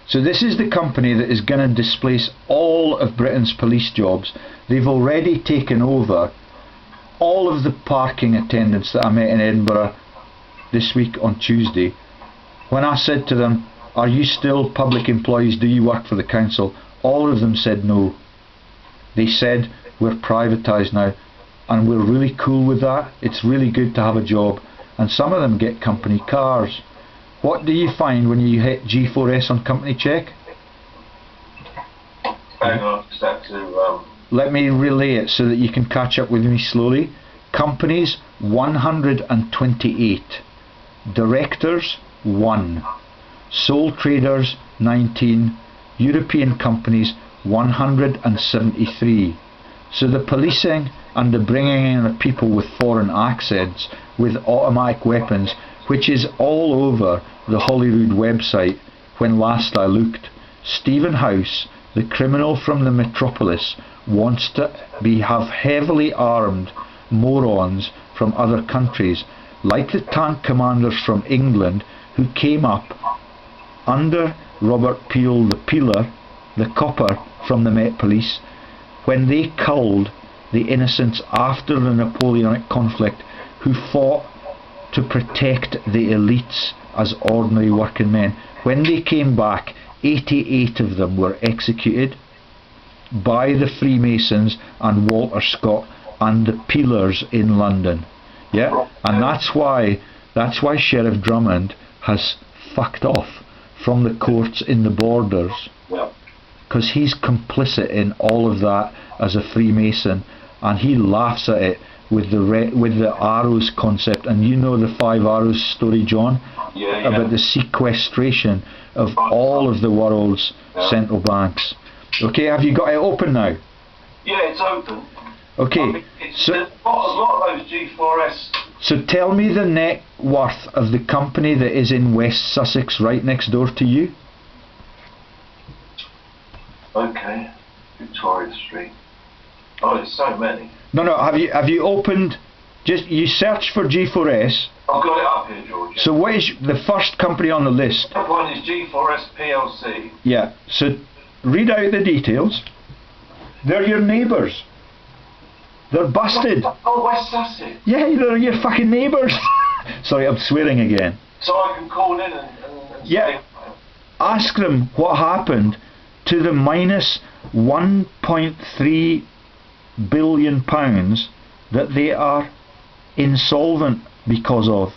Speaker 1: So this is the company that is going to displace all of Britain's police jobs. They've already taken over all of the parking attendants that I met in Edinburgh this week on Tuesday. When I said to them, "Are you still public employees? Do you work for the council?" all of them said no. They said, "We're privatised now, and we're really cool with that. It's really good to have a job." And some of them get company cars. What do you find when you hit G4S on Company Check?
Speaker 2: Hang on, just have to...
Speaker 1: Let me relay it so that you can catch up with me slowly. Companies, 128. Directors, 1. Sole traders, 19. European companies, 173. So the policing and the bringing in of people with foreign accents with automatic weapons, which is all over the Holyrood website when last I looked. Stephen House, the criminal from the metropolis, wants to have heavily armed morons from other countries, like the tank commanders from England who came up under Robert Peel the Peeler, the copper from the Met Police, when they culled the innocents after the Napoleonic conflict, who fought to protect the elites as ordinary working men. When they came back, 88 of them were executed by the Freemasons and Walter Scott and the Peelers in London. Yeah, and that's why Sheriff Drummond has fucked off from the courts in the borders, because he's complicit in all of that as a Freemason, and he laughs at it with the arrows concept. And you know the 5 arrows story, John, about the sequestration of all of the world's central banks. Okay, have you got it open now?
Speaker 2: Yeah, it's open.
Speaker 1: Okay,
Speaker 2: I mean, so a lot of those G4S.
Speaker 1: So tell me the net worth of the company that is in West Sussex, right next door to you.
Speaker 2: Okay, Victoria Street. Oh, there's so many.
Speaker 1: No, have you opened, just you search for G4S.
Speaker 2: I've got it up here, George.
Speaker 1: So what is the first company on the list?
Speaker 2: That one is G4S PLC.
Speaker 1: Yeah, so read out the details. They're your neighbours. They're busted.
Speaker 2: Oh, West Sussex.
Speaker 1: Yeah, they're your fucking neighbours. Sorry, I'm swearing again.
Speaker 2: So I can call in and
Speaker 1: yeah,
Speaker 2: say,
Speaker 1: ask them what happened to the minus 1.3 billion pounds that they are insolvent because of.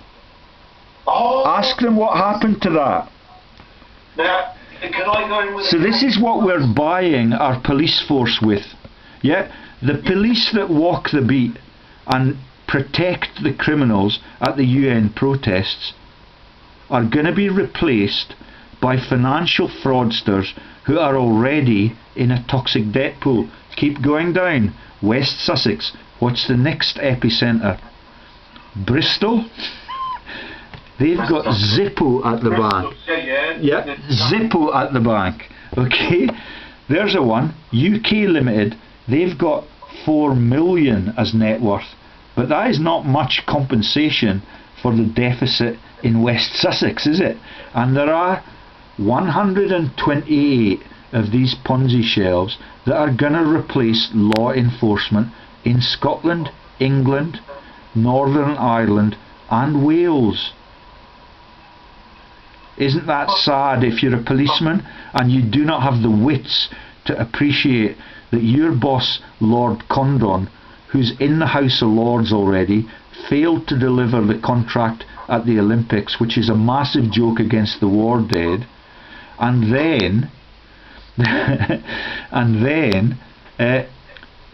Speaker 2: Oh.
Speaker 1: Ask them what happened to that.
Speaker 2: Now, can I go in with
Speaker 1: So this is what we're buying our police force with. Yeah, the police that walk the beat and protect the criminals at the UN protests are going to be replaced by financial fraudsters who are already in a toxic debt pool. Keep going down. West Sussex. What's the next epicentre? Bristol. They've got Zippo at the bank. Yeah, Zippo at the bank. Okay, there's a one. UK Limited. They've got 4 million as net worth, but that is not much compensation for the deficit in West Sussex, is it? And there are 128 of these Ponzi shells that are going to replace law enforcement in Scotland, England, Northern Ireland and Wales. Isn't that sad if you're a policeman and you do not have the wits to appreciate that your boss, Lord Condon, who's in the House of Lords already, failed to deliver the contract at the Olympics, which is a massive joke against the war dead, and then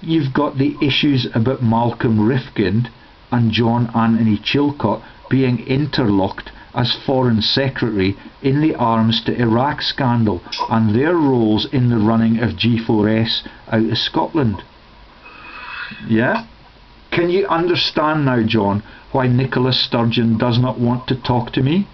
Speaker 1: you've got the issues about Malcolm Rifkind and John Anthony Chilcot being interlocked as Foreign Secretary in the arms to Iraq scandal and their roles in the running of G4S out of Scotland. Yeah? Can you understand now, John, why Nicola Sturgeon does not want to talk to me?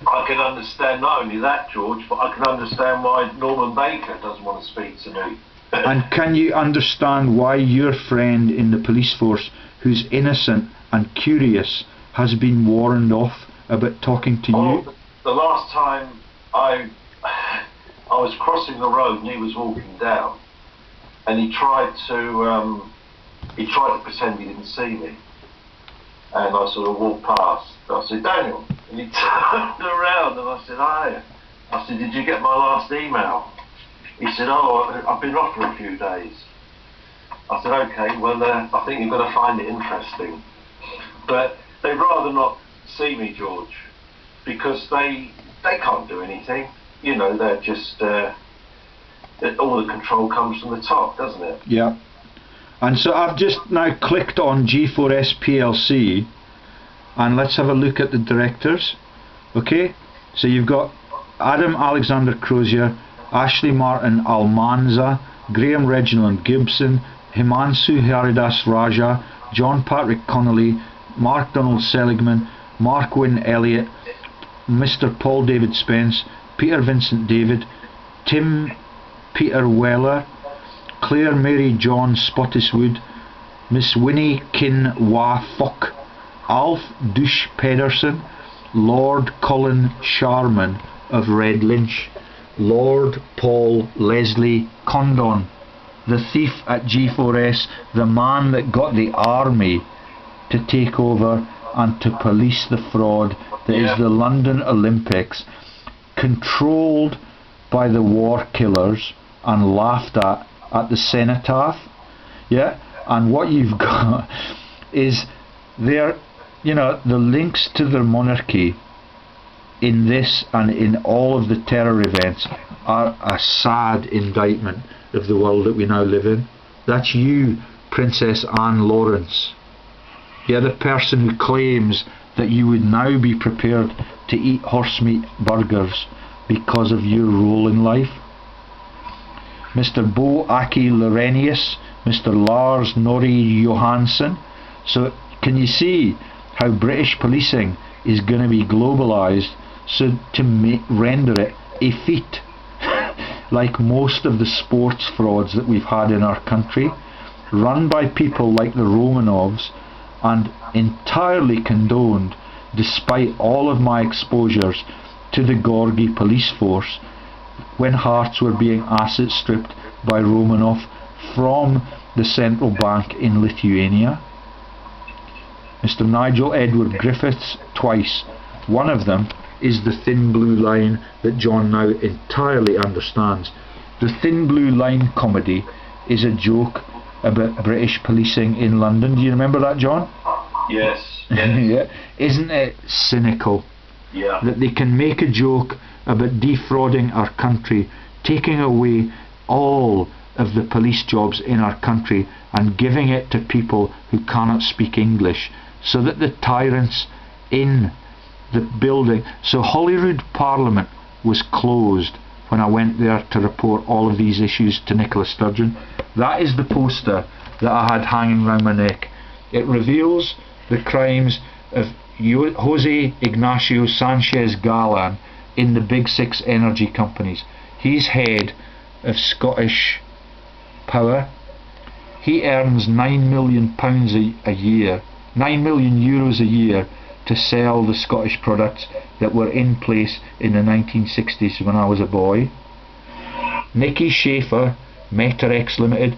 Speaker 2: I can understand not only that, George, but I can understand why Norman Baker doesn't want to speak to me.
Speaker 1: And can you understand why your friend in the police force, who's innocent and curious, has been warned off about talking to you?
Speaker 2: The last time I was crossing the road and he was walking down, and he tried to pretend he didn't see me, and I sort of walked past. I said, "Daniel," and he turned around and I said, "Hi." I said, "Did you get my last email?" He said, "Oh, I've been off for a few days." I said, "Okay, well, I think you're going to find it interesting." But they'd rather not see me, George, because they can't do anything. You know, they're just all the control comes from the top, doesn't it?
Speaker 1: Yeah. And so I've just now clicked on G4S PLC, and let's have a look at the directors. Okay, so you've got Adam Alexander Crozier, Ashley Martin Almanza, Graham Reginald Gibson, Himansu Haridas Raja, John Patrick Connolly, Mark Donald Seligman, Mark Wynne Elliott, Mr. Paul David Spence, Peter Vincent David, Tim Peter Weller, Claire Mary John Spottiswoode, Miss Winnie Kin Wah Fock, Alf Douche Pedersen, Lord Colin Sharman of Red Lynch, Lord Paul Leslie Condon, the thief at G4S, the man that got the army to take over and to police the fraud that is the London Olympics, controlled by the war killers and laughed at the cenotaph. Yeah, and what you've got is their, you know, the links to their monarchy in this and in all of the terror events are a sad indictment of the world that we now live in. That's you, Princess Anne Lawrence. You're the person who claims that you would now be prepared to eat horsemeat burgers because of your role in life. Mr. Bo Aki Lorenius, Mr. Lars Norrie Johansson. So can you see how British policing is going to be globalised, so to render it effete, like most of the sports frauds that we've had in our country, run by people like the Romanovs and entirely condoned, despite all of my exposures to the Gorgy police force, when hearts were being asset stripped by Romanov from the central bank in Lithuania. Mr. Nigel Edward Griffiths twice. One of them is the thin blue line that John now entirely understands. The thin blue line comedy is a joke about British policing in London. Do you remember that, John?
Speaker 2: Yes.
Speaker 1: Yeah. Isn't it cynical?
Speaker 2: Yeah.
Speaker 1: That they can make a joke about defrauding our country, taking away all of the police jobs in our country and giving it to people who cannot speak English, so that the tyrants in the building. So Holyrood Parliament was closed when I went there to report all of these issues to Nicola Sturgeon. That is the poster that I had hanging round my neck. It reveals the crimes of Jose Ignacio Sanchez Galan in the big six energy companies. He's head of Scottish Power. He earns £9 million a year, €9 million a year, to sell the Scottish products that were in place in the 1960s when I was a boy. Nicky Schaefer, Metarex Limited,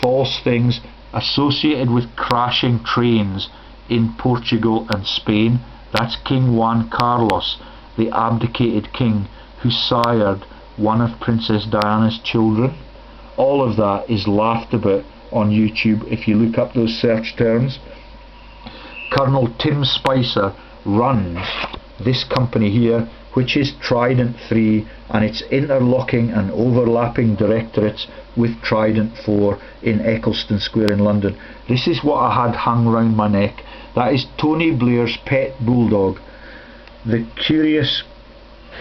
Speaker 1: false things associated with crashing trains in Portugal and Spain. That's King Juan Carlos, the abdicated king who sired one of Princess Diana's children. All of that is laughed about on YouTube if you look up those search terms. Colonel Tim Spicer runs this company here, which is Trident 3, and its interlocking and overlapping directorates with Trident 4 in Eccleston Square in London. This is what I had hung round my neck. That is Tony Blair's pet bulldog. The curious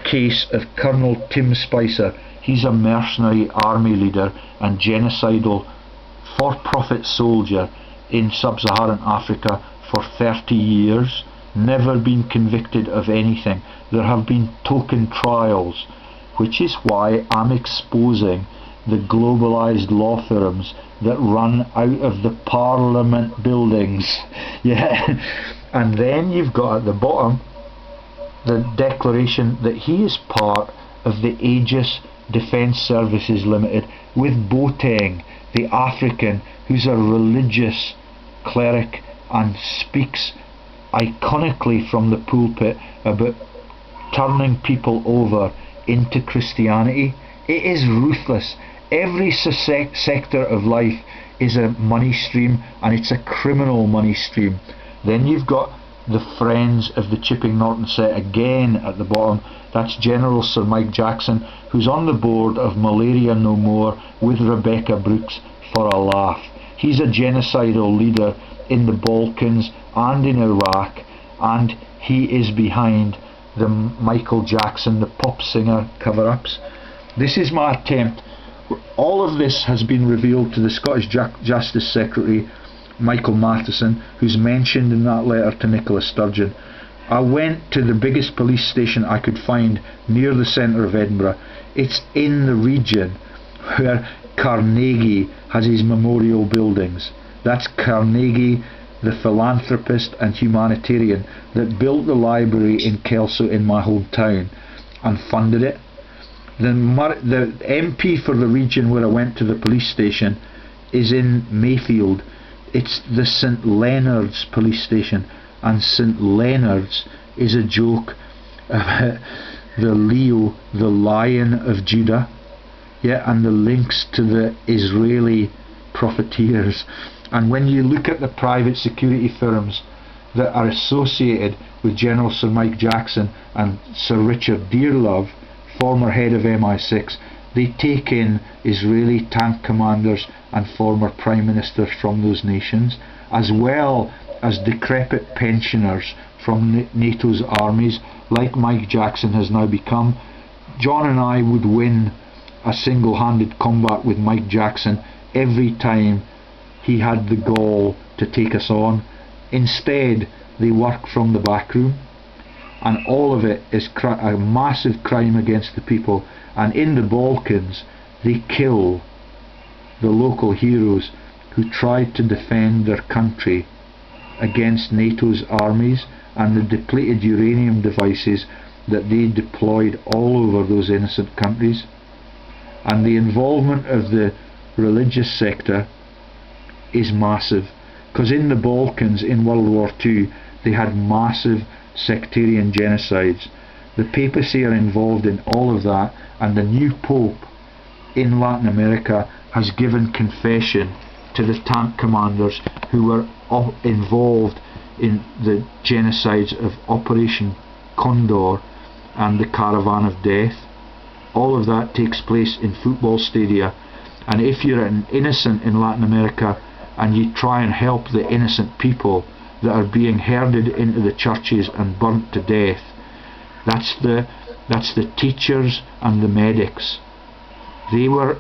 Speaker 1: case of Colonel Tim Spicer. He's a mercenary army leader and genocidal for-profit soldier in sub-Saharan Africa for 30 years, never been convicted of anything. There have been token trials, which is why I'm exposing the globalised law firms that run out of the Parliament buildings. Yeah. And then you've got at the bottom the declaration that he is part of the Aegis Defence Services Limited with Boateng, the African, who's a religious cleric and speaks iconically from the pulpit about turning people over into Christianity. It is ruthless. Every sector of life is a money stream, and it's a criminal money stream. Then you've got the Friends of the Chipping Norton set again at the bottom. That's General Sir Mike Jackson, who's on the board of Malaria No More with Rebecca Brooks for a laugh. He's a genocidal leader in the Balkans and in Iraq, and he is behind the Michael Jackson, the pop singer cover-ups. This is my attempt. All of this has been revealed to the Scottish Justice Secretary Michael Matheson, who's mentioned in that letter to Nicola Sturgeon. I went to the biggest police station I could find near the centre of Edinburgh. It's in the region where Carnegie has his memorial buildings. That's Carnegie, the philanthropist and humanitarian that built the library in Kelso in my hometown and funded it. The MP for the region where I went to the police station is in Mayfield. It's the St Leonard's police station. and St Leonard's is a joke about the Leo, the Lion of Judah, yeah, and the links to the Israeli profiteers. And when you look at the private security firms that are associated with General Sir Mike Jackson and Sir Richard Dearlove, former head of MI6, they take in Israeli tank commanders and former prime ministers from those nations, as well as decrepit pensioners from NATO's armies, like Mike Jackson has now become. John and I would win a single-handed combat with Mike Jackson every time he had the gall to take us on. Instead, they work from the back room, and all of it is a massive crime against the people. And in the Balkans, they kill the local heroes who tried to defend their country against NATO's armies and the depleted uranium devices that they deployed all over those innocent countries. And the involvement of the religious sector is massive, because in the Balkans in World War II they had massive sectarian genocides. The papacy are involved in all of that, and the new Pope in Latin America has given confession to the tank commanders who were involved in the genocides of Operation Condor and the Caravan of Death. All of that takes place in football stadia, and if you're an innocent in Latin America and you try and help the innocent people that are being herded into the churches and burnt to death, that's the teachers and the medics. They were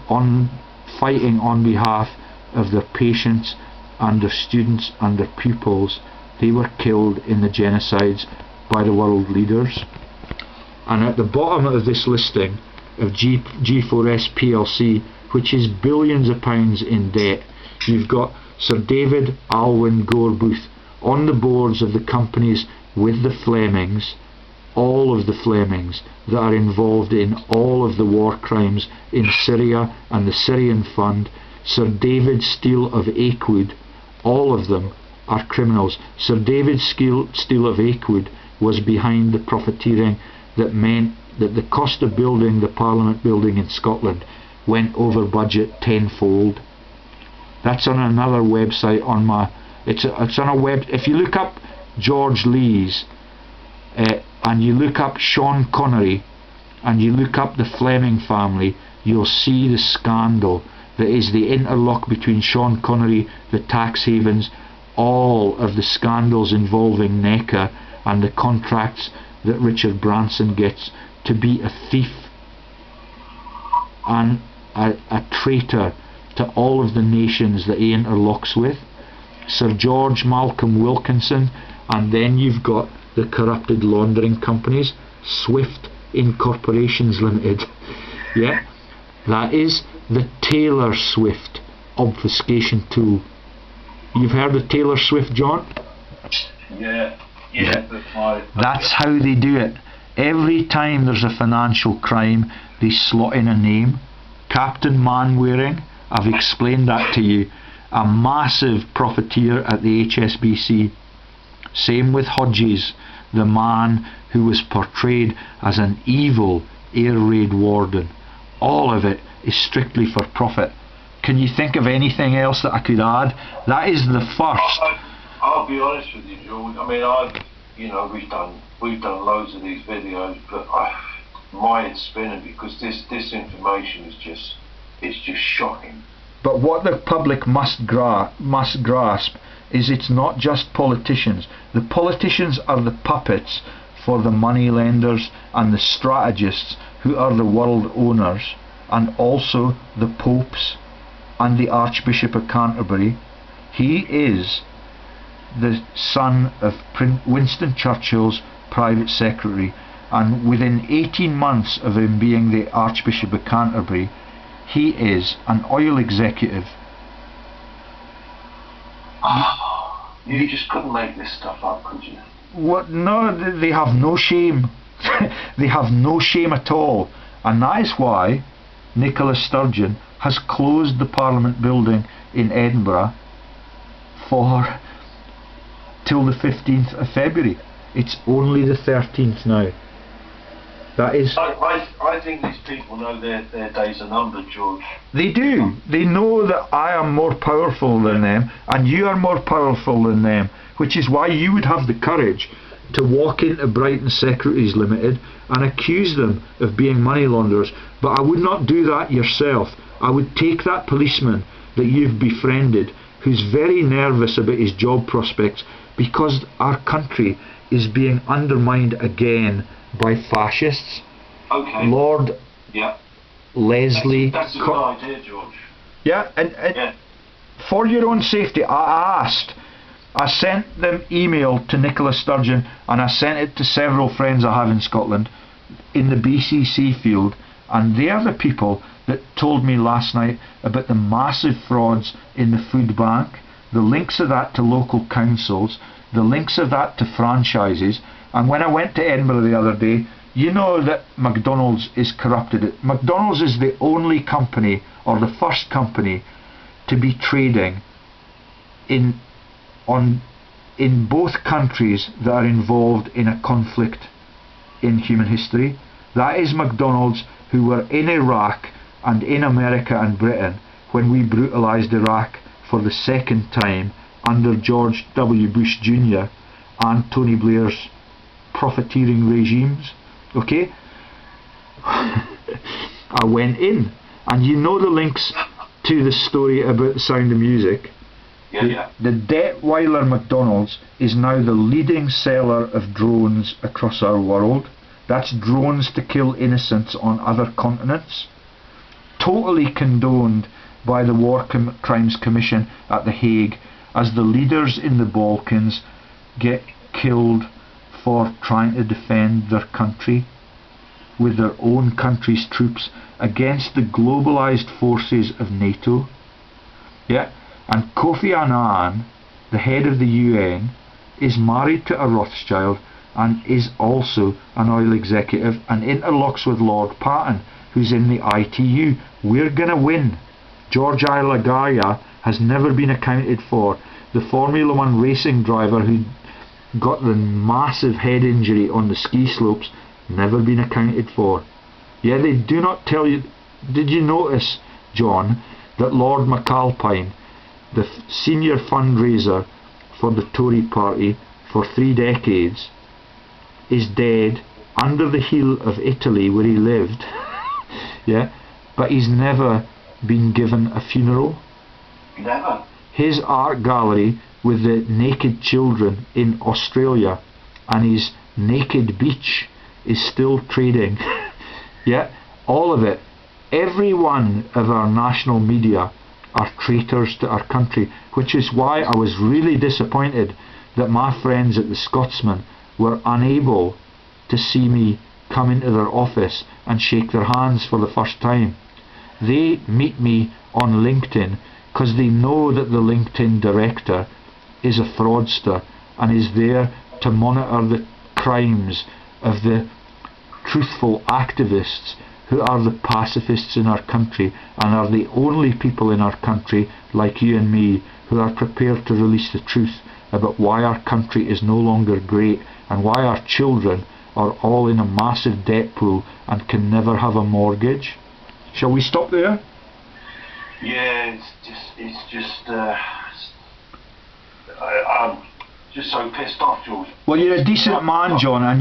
Speaker 1: fighting on behalf of their patients and their students and their pupils. They were killed in the genocides by the world leaders. And at the bottom of this listing of G4S PLC, which is billions of pounds in debt, you've got Sir David Alwyn Gore Booth on the boards of the companies with the Flemings, all of the Flemings that are involved in all of the war crimes in Syria and the Syrian Fund. Sir David Steele of Akewood, all of them are criminals. Sir David Steele of Akewood was behind the profiteering that meant that the cost of building the Parliament building in Scotland went over budget tenfold. That's on another website on my... It's on a web... If you look up George Lees and you look up Sean Connery and you look up the Fleming family, you'll see the scandal that is the interlock between Sean Connery, the tax havens, all of the scandals involving NECA and the contracts that Richard Branson gets to be a thief and a traitor to all of the nations that he interlocks with. Sir George Malcolm Wilkinson, and then you've got the corrupted laundering companies, Swift Incorporations Limited. Yeah, that is the Taylor Swift obfuscation tool. You've heard of Taylor Swift, John?
Speaker 2: Yeah.
Speaker 1: That's how they do it. Every time there's a financial crime, they slot in a name. Captain Manwaring, I've explained that to you, a massive profiteer at the HSBC. Same with Hodges, the man who was portrayed as an evil air raid warden. All of it is strictly for profit. Can you think of anything else that I could add? That is the first.
Speaker 2: I'll be honest with you, George. I mean, we've done loads of these videos, but my head's spinning because this information is just shocking.
Speaker 1: But what the public must grasp is it's not just politicians. The politicians are the puppets for the money lenders and the strategists who are the world owners, and also the popes and the Archbishop of Canterbury. He is the son of Winston Churchill's private secretary, and within 18 months of him being the Archbishop of Canterbury, he is an oil executive.
Speaker 2: You just couldn't make this stuff up, could you?
Speaker 1: What? No, they have no shame. They have no shame at all, and that is why Nicola Sturgeon has closed the Parliament building in Edinburgh till the 15th of February. It's only the 13th now. That is...
Speaker 2: I think these people know their days are numbered, George.
Speaker 1: They do. They know that I am more powerful than them, and you are more powerful than them, which is why you would have the courage to walk into Brighton Securities Limited and accuse them of being money launderers. But I would not do that yourself. I would take that policeman that you've befriended, who's very nervous about his job prospects, because our country is being undermined again by fascists.
Speaker 2: Okay.
Speaker 1: Lord
Speaker 2: Yeah.
Speaker 1: Leslie...
Speaker 2: That's a good idea, George.
Speaker 1: Yeah, and for your own safety, I sent them email to Nicola Sturgeon, and I sent it to several friends I have in Scotland in the BCC field, and they are the people that told me last night about the massive frauds in the food bank, the links of that to local councils, the links of that to franchises. And when I went to Edinburgh the other day, you know that McDonald's is corrupted. McDonald's is the only company, or the first company, to be trading in both countries that are involved in a conflict in human history. That is McDonald's, who were in Iraq and in America and Britain when we brutalised Iraq for the second time under George W. Bush Jr. and Tony Blair's profiteering regimes. Okay? I went in, and you know the links to the story about The Sound of Music. The Detweiler McDonald's is now the leading seller of drones across our world. That's drones to kill innocents on other continents. Totally condoned by the War Crimes Commission at The Hague, as the leaders in the Balkans get killed for trying to defend their country with their own country's troops against the globalised forces of NATO. Yeah, and Kofi Annan, the head of the UN, is married to a Rothschild and is also an oil executive and interlocks with Lord Patton, who's in the ITU. We're going to win. George Ilagaya has never been accounted for. The Formula 1 racing driver who got the massive head injury on the ski slopes, never been accounted for. Yeah, they do not tell you. Did you notice, John, that Lord McAlpine, the senior fundraiser for the Tory party for 3 decades, is dead under the heel of Italy where he lived? Yeah, but he's never been given a funeral.
Speaker 2: Never.
Speaker 1: His art gallery with the naked children in Australia and his naked beach is still trading. Yeah, all of it. Every one of our national media are traitors to our country, which is why I was really disappointed that my friends at the Scotsman were unable to see me come into their office and shake their hands for the first time. They meet me on LinkedIn because they know that the LinkedIn director is a fraudster and is there to monitor the crimes of the truthful activists who are the pacifists in our country and are the only people in our country, like you and me, who are prepared to release the truth about why our country is no longer great and why our children are all in a massive debt pool and can never have a mortgage. Shall we stop there?
Speaker 2: Yeah, I'm just so pissed off, George.
Speaker 1: Well, you're a decent man, John, and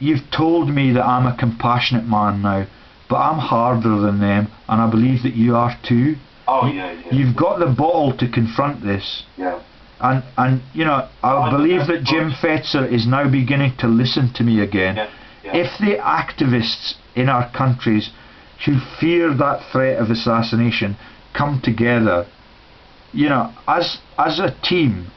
Speaker 1: you've told me that I'm a compassionate man now, but I'm harder than them, and I believe that you are too.
Speaker 2: Oh yeah.
Speaker 1: You've got the bottle to confront this.
Speaker 2: Yeah.
Speaker 1: And you know, I believe that Jim Fetzer is now beginning to listen to me again.
Speaker 2: Yeah.
Speaker 1: If the activists in our countries who fear that threat of assassination come together, you know, as a team,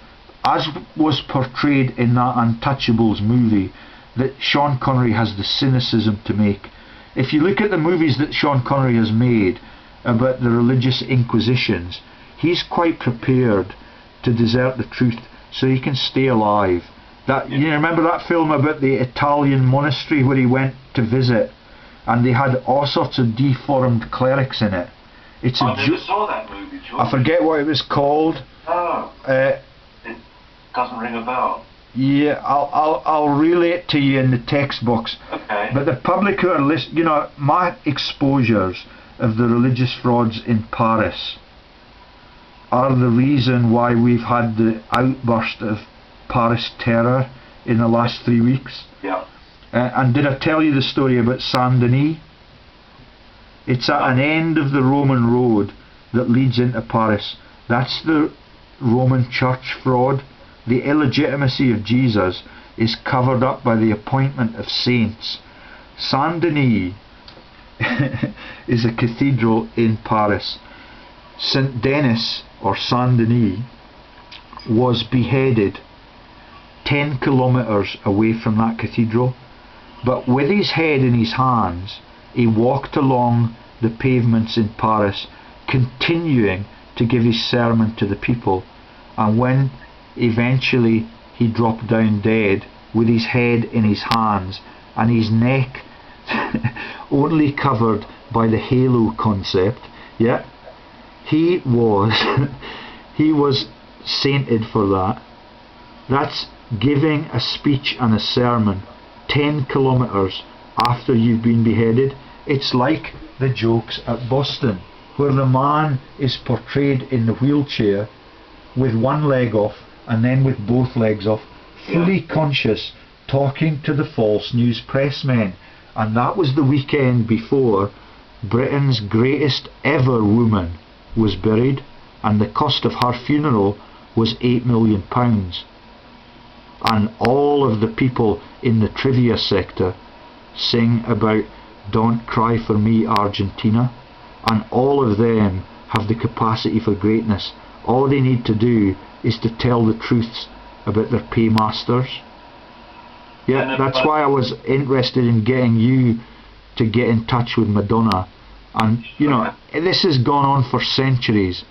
Speaker 1: as was portrayed in that Untouchables movie that Sean Connery has the cynicism to make. If you look at the movies that Sean Connery has made about the religious inquisitions, he's quite prepared to desert the truth so he can stay alive. You remember that film about the Italian monastery where he went to visit and they had all sorts of deformed clerics in it?
Speaker 2: I never saw that movie, George.
Speaker 1: I forget what it was called.
Speaker 2: Oh. doesn't ring a bell.
Speaker 1: Yeah, I'll relay it to you in the text box.
Speaker 2: Okay.
Speaker 1: But the public who are listening, you know, my exposures of the religious frauds in Paris are the reason why we've had the outburst of Paris terror in the last 3 weeks.
Speaker 2: Yeah.
Speaker 1: And did I tell you the story about Saint Denis? It's at an end of the Roman road that leads into Paris. That's the Roman church fraud. The illegitimacy of Jesus is covered up by the appointment of saints. Saint Denis is a cathedral in Paris. Saint Denis, or Saint Denis, was beheaded 10 kilometres away from that cathedral, but with his head in his hands he walked along the pavements in Paris, continuing to give his sermon to the people, and when eventually he dropped down dead with his head in his hands and his neck only covered by the halo concept, yeah, he was he was sainted for that. That's giving a speech and a sermon 10 kilometres after you've been beheaded. It's like the jokes at Boston, where the man is portrayed in the wheelchair with one leg off and then with both legs off, fully conscious, talking to the false news pressmen. And that was the weekend before Britain's greatest ever woman was buried, and the cost of her funeral was £8 million. And all of the people in the trivia sector sing about "Don't Cry for Me, Argentina," and all of them have the capacity for greatness. All they need to do is to tell the truths about their paymasters. Yeah, that's why I was interested in getting you to get in touch with Madonna. And you know, this has gone on for centuries.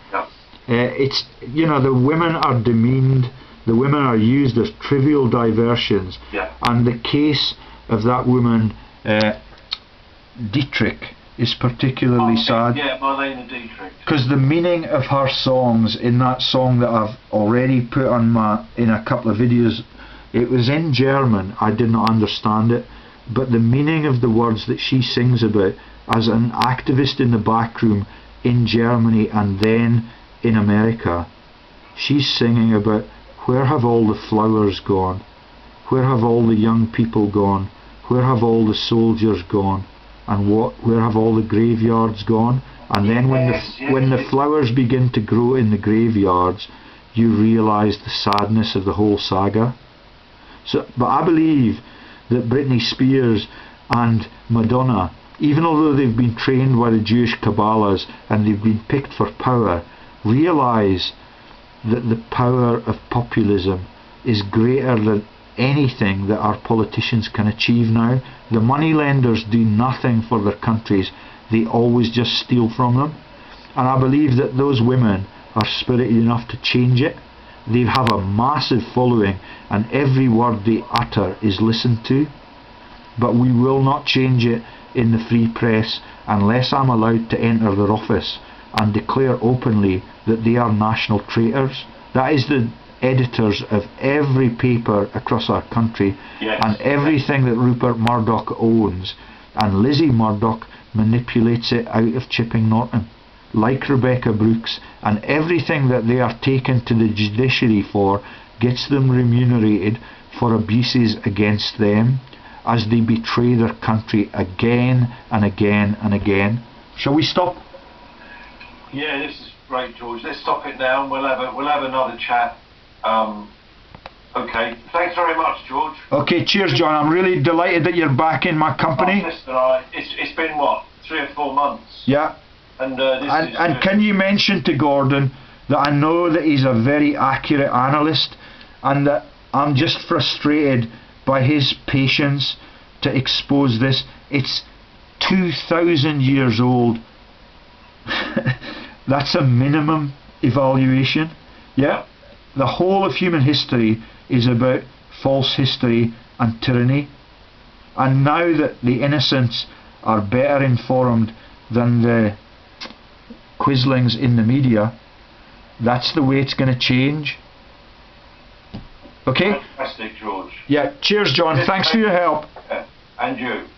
Speaker 1: It's, you know, the women are demeaned, the women are used as trivial diversions. And the case of that woman Dietrich is particularly sad.
Speaker 2: Yeah, Marlene Dietrich.
Speaker 1: Because the meaning of her songs in that song that I've already put on in a couple of videos, it was in German. I did not understand it, but the meaning of the words that she sings about as an activist in the backroom in Germany and then in America, she's singing about where have all the flowers gone, where have all the young people gone, where have all the soldiers gone, and where have all the graveyards gone. And then when the flowers begin to grow in the graveyards, you realise the sadness of the whole saga. So, but I believe that Britney Spears and Madonna, even although they've been trained by the Jewish Kabbalahs and they've been picked for power, realise that the power of populism is greater than anything that our politicians can achieve now. The moneylenders do nothing for their countries, they always just steal from them. And I believe that those women are spirited enough to change it. They have a massive following and every word they utter is listened to. But we will not change it in the free press unless I'm allowed to enter their office and declare openly that they are national traitors. That is the editors of every paper across our country, and everything that Rupert Murdoch owns, and Lizzie Murdoch manipulates it out of Chipping Norton, like Rebecca Brooks, and everything that they are taken to the judiciary for gets them remunerated for abuses against them as they betray their country again and again and again. Shall we stop?
Speaker 2: Yeah, this is great, George. Let's stop it now and we'll have another chat. Okay, thanks very much, George.
Speaker 1: Okay, cheers, John. I'm really delighted that you're back in my company.
Speaker 2: It's been what, 3 or 4 months?
Speaker 1: Yeah. And can you mention to Gordon that I know that he's a very accurate analyst and that I'm just frustrated by his patience to expose this. It's 2,000 years old. That's a minimum evaluation. Yeah. The whole of human history is about false history and tyranny. And now that the innocents are better informed than the quislings in the media, that's the way it's going to change. Okay?
Speaker 2: Fantastic, George.
Speaker 1: Yeah. Cheers, John. Thanks for your help.
Speaker 2: And you.